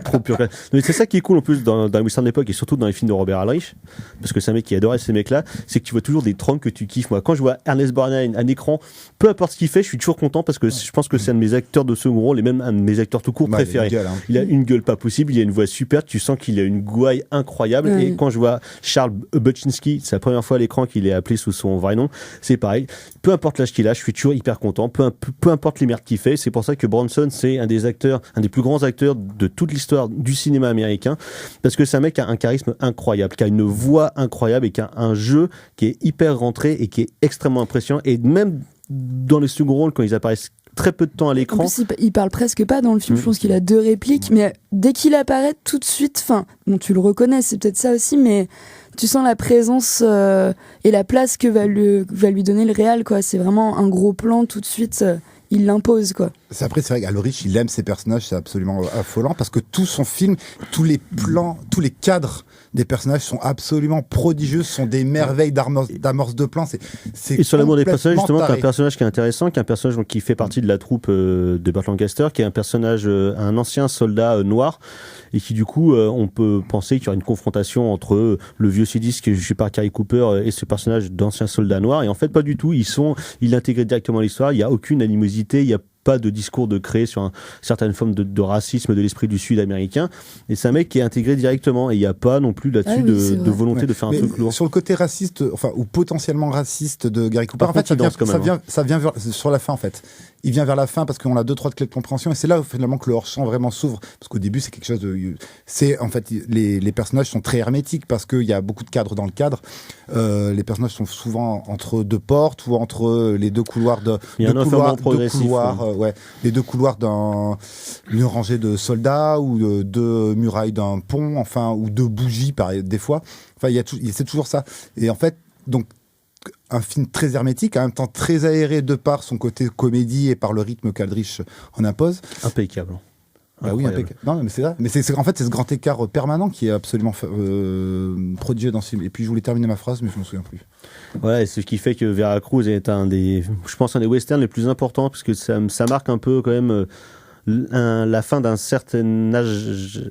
Speaker 6: Trop pur. Mais c'est ça qui est cool en plus dans les westerns d'époque et surtout dans les films de Robert Aldrich, parce que c'est un mec qui adorait ces mecs-là, c'est que tu vois toujours des troncs que tu kiffes. Moi, quand je vois Ernest Borgnine à l'écran, peu importe ce qu'il fait, je suis toujours content parce que je pense que c'est un de mes acteurs de second rôle et même un de mes acteurs tout court préférés. Il a une gueule pas possible, il a une voix super, tu sens qu'il a une gouaille incroyable. Et quand je vois Charles Buczynski, c'est la première fois à l'écran qu'il est appelé sous son vrai nom, c'est pareil. Peu importe l'âge qu'il a, je suis toujours hyper content, peu importe les merdes qu'il fait. C'est pour ça que Bronson, c'est un des plus grands acteurs de toute l'histoire du cinéma américain, parce que c'est un mec qui a un charisme incroyable, qui a une voix incroyable et qui a un jeu qui est hyper rentré et qui est extrêmement impressionnant. Et même dans les second rôles, quand ils apparaissent très peu de temps à l'écran.
Speaker 11: En plus, il parle presque pas dans le film. Je pense qu'il a 2 répliques, mais dès qu'il apparaît, tout de suite, bon, tu le reconnais, c'est peut-être ça aussi, mais tu sens la présence et la place que va lui donner le réal, quoi. C'est vraiment un gros plan tout de suite. Il l'impose, quoi.
Speaker 9: Après, c'est vrai qu'Aldrich, il aime ses personnages, c'est absolument affolant, parce que tout son film, tous les plans, tous les cadres des personnages sont absolument prodigieux, sont des merveilles d'amorce de plans.
Speaker 6: Et sur l'amour des personnages, justement, t'as un personnage qui est intéressant, qui est un personnage qui fait partie de la troupe de Burt Lancaster, qui est un personnage, un ancien soldat noir, et qui du coup, on peut penser qu'il y aura une confrontation entre le vieux sudiste qui est joué par Cary Cooper et ce personnage d'ancien soldat noir, et en fait pas du tout. Il l'intègre directement à l'histoire. Il y a aucune animosité, il y a pas de discours de créer sur une certaine forme de racisme de l'esprit du Sud américain, et c'est un mec qui est intégré directement, et il n'y a pas non plus là-dessus de volonté de faire un truc lourd.
Speaker 9: Sur le côté raciste, ou potentiellement raciste de Cary Cooper, en fait, ça vient sur la fin, en fait. Il vient vers la fin parce qu'on a 2-3 clés de compréhension, et c'est là finalement que le hors-champ vraiment s'ouvre, parce qu'au début c'est quelque chose en fait les personnages sont très hermétiques parce qu'il y a beaucoup de cadres dans le cadre. Les personnages sont souvent entre 2 portes ou entre les 2 couloirs les 2 couloirs d'une rangée de soldats ou 2 murailles d'un pont, enfin, ou 2 bougies des fois. Enfin, c'est toujours ça. Et en fait, donc un film très hermétique, en même temps très aéré de par son côté comédie et par le rythme qu'Aldrich en impose.
Speaker 6: Impeccable.
Speaker 9: Bah oui, impeccable. Non, mais c'est ça. Mais en fait, c'est ce grand écart permanent qui est absolument prodigieux dans ce film. Et puis, je voulais terminer ma phrase, mais je m'en souviens plus.
Speaker 6: Voilà, et ce qui fait que Veracruz est un des westerns les plus importants, parce que ça marque un peu quand même la fin d'un certain âge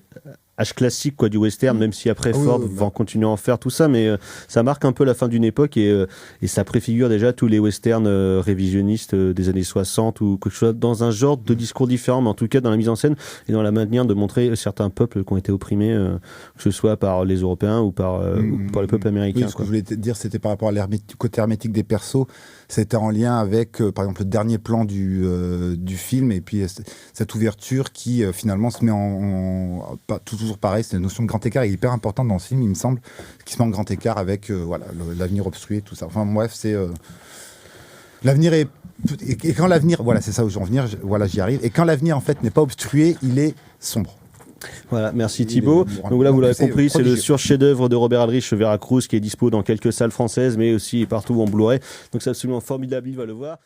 Speaker 6: classique du western, même si après Ford va continuer à en faire tout ça, mais ça marque un peu la fin d'une époque et ça préfigure déjà tous les westerns révisionnistes des années 60 ou quelque chose dans un genre de discours différent, mais en tout cas dans la mise en scène et dans la manière de montrer certains peuples qui ont été opprimés, que ce soit par les Européens ou par le peuple américain.
Speaker 9: Oui, ce que je voulais te dire, c'était par rapport à côté hermétique des persos, c'était en lien avec, par exemple, le dernier plan du film, et puis cette ouverture qui finalement se met pas toujours pareil, c'est une notion de grand écart, est hyper importante dans le film, il me semble, qui se met en grand écart avec l'avenir obstrué, tout ça. Enfin bref, c'est l'avenir est et quand l'avenir, voilà, c'est ça où je veux en venir, j'y arrive. Et quand l'avenir en fait n'est pas obstrué, il est sombre.
Speaker 6: Voilà, merci Thibaut. Donc là, vous l'avez compris, c'est le sur-chef-d'œuvre de Robert Aldrich, Veracruz, qui est dispo dans quelques salles françaises, mais aussi partout en Blu-ray. Donc c'est absolument formidable, il va le voir.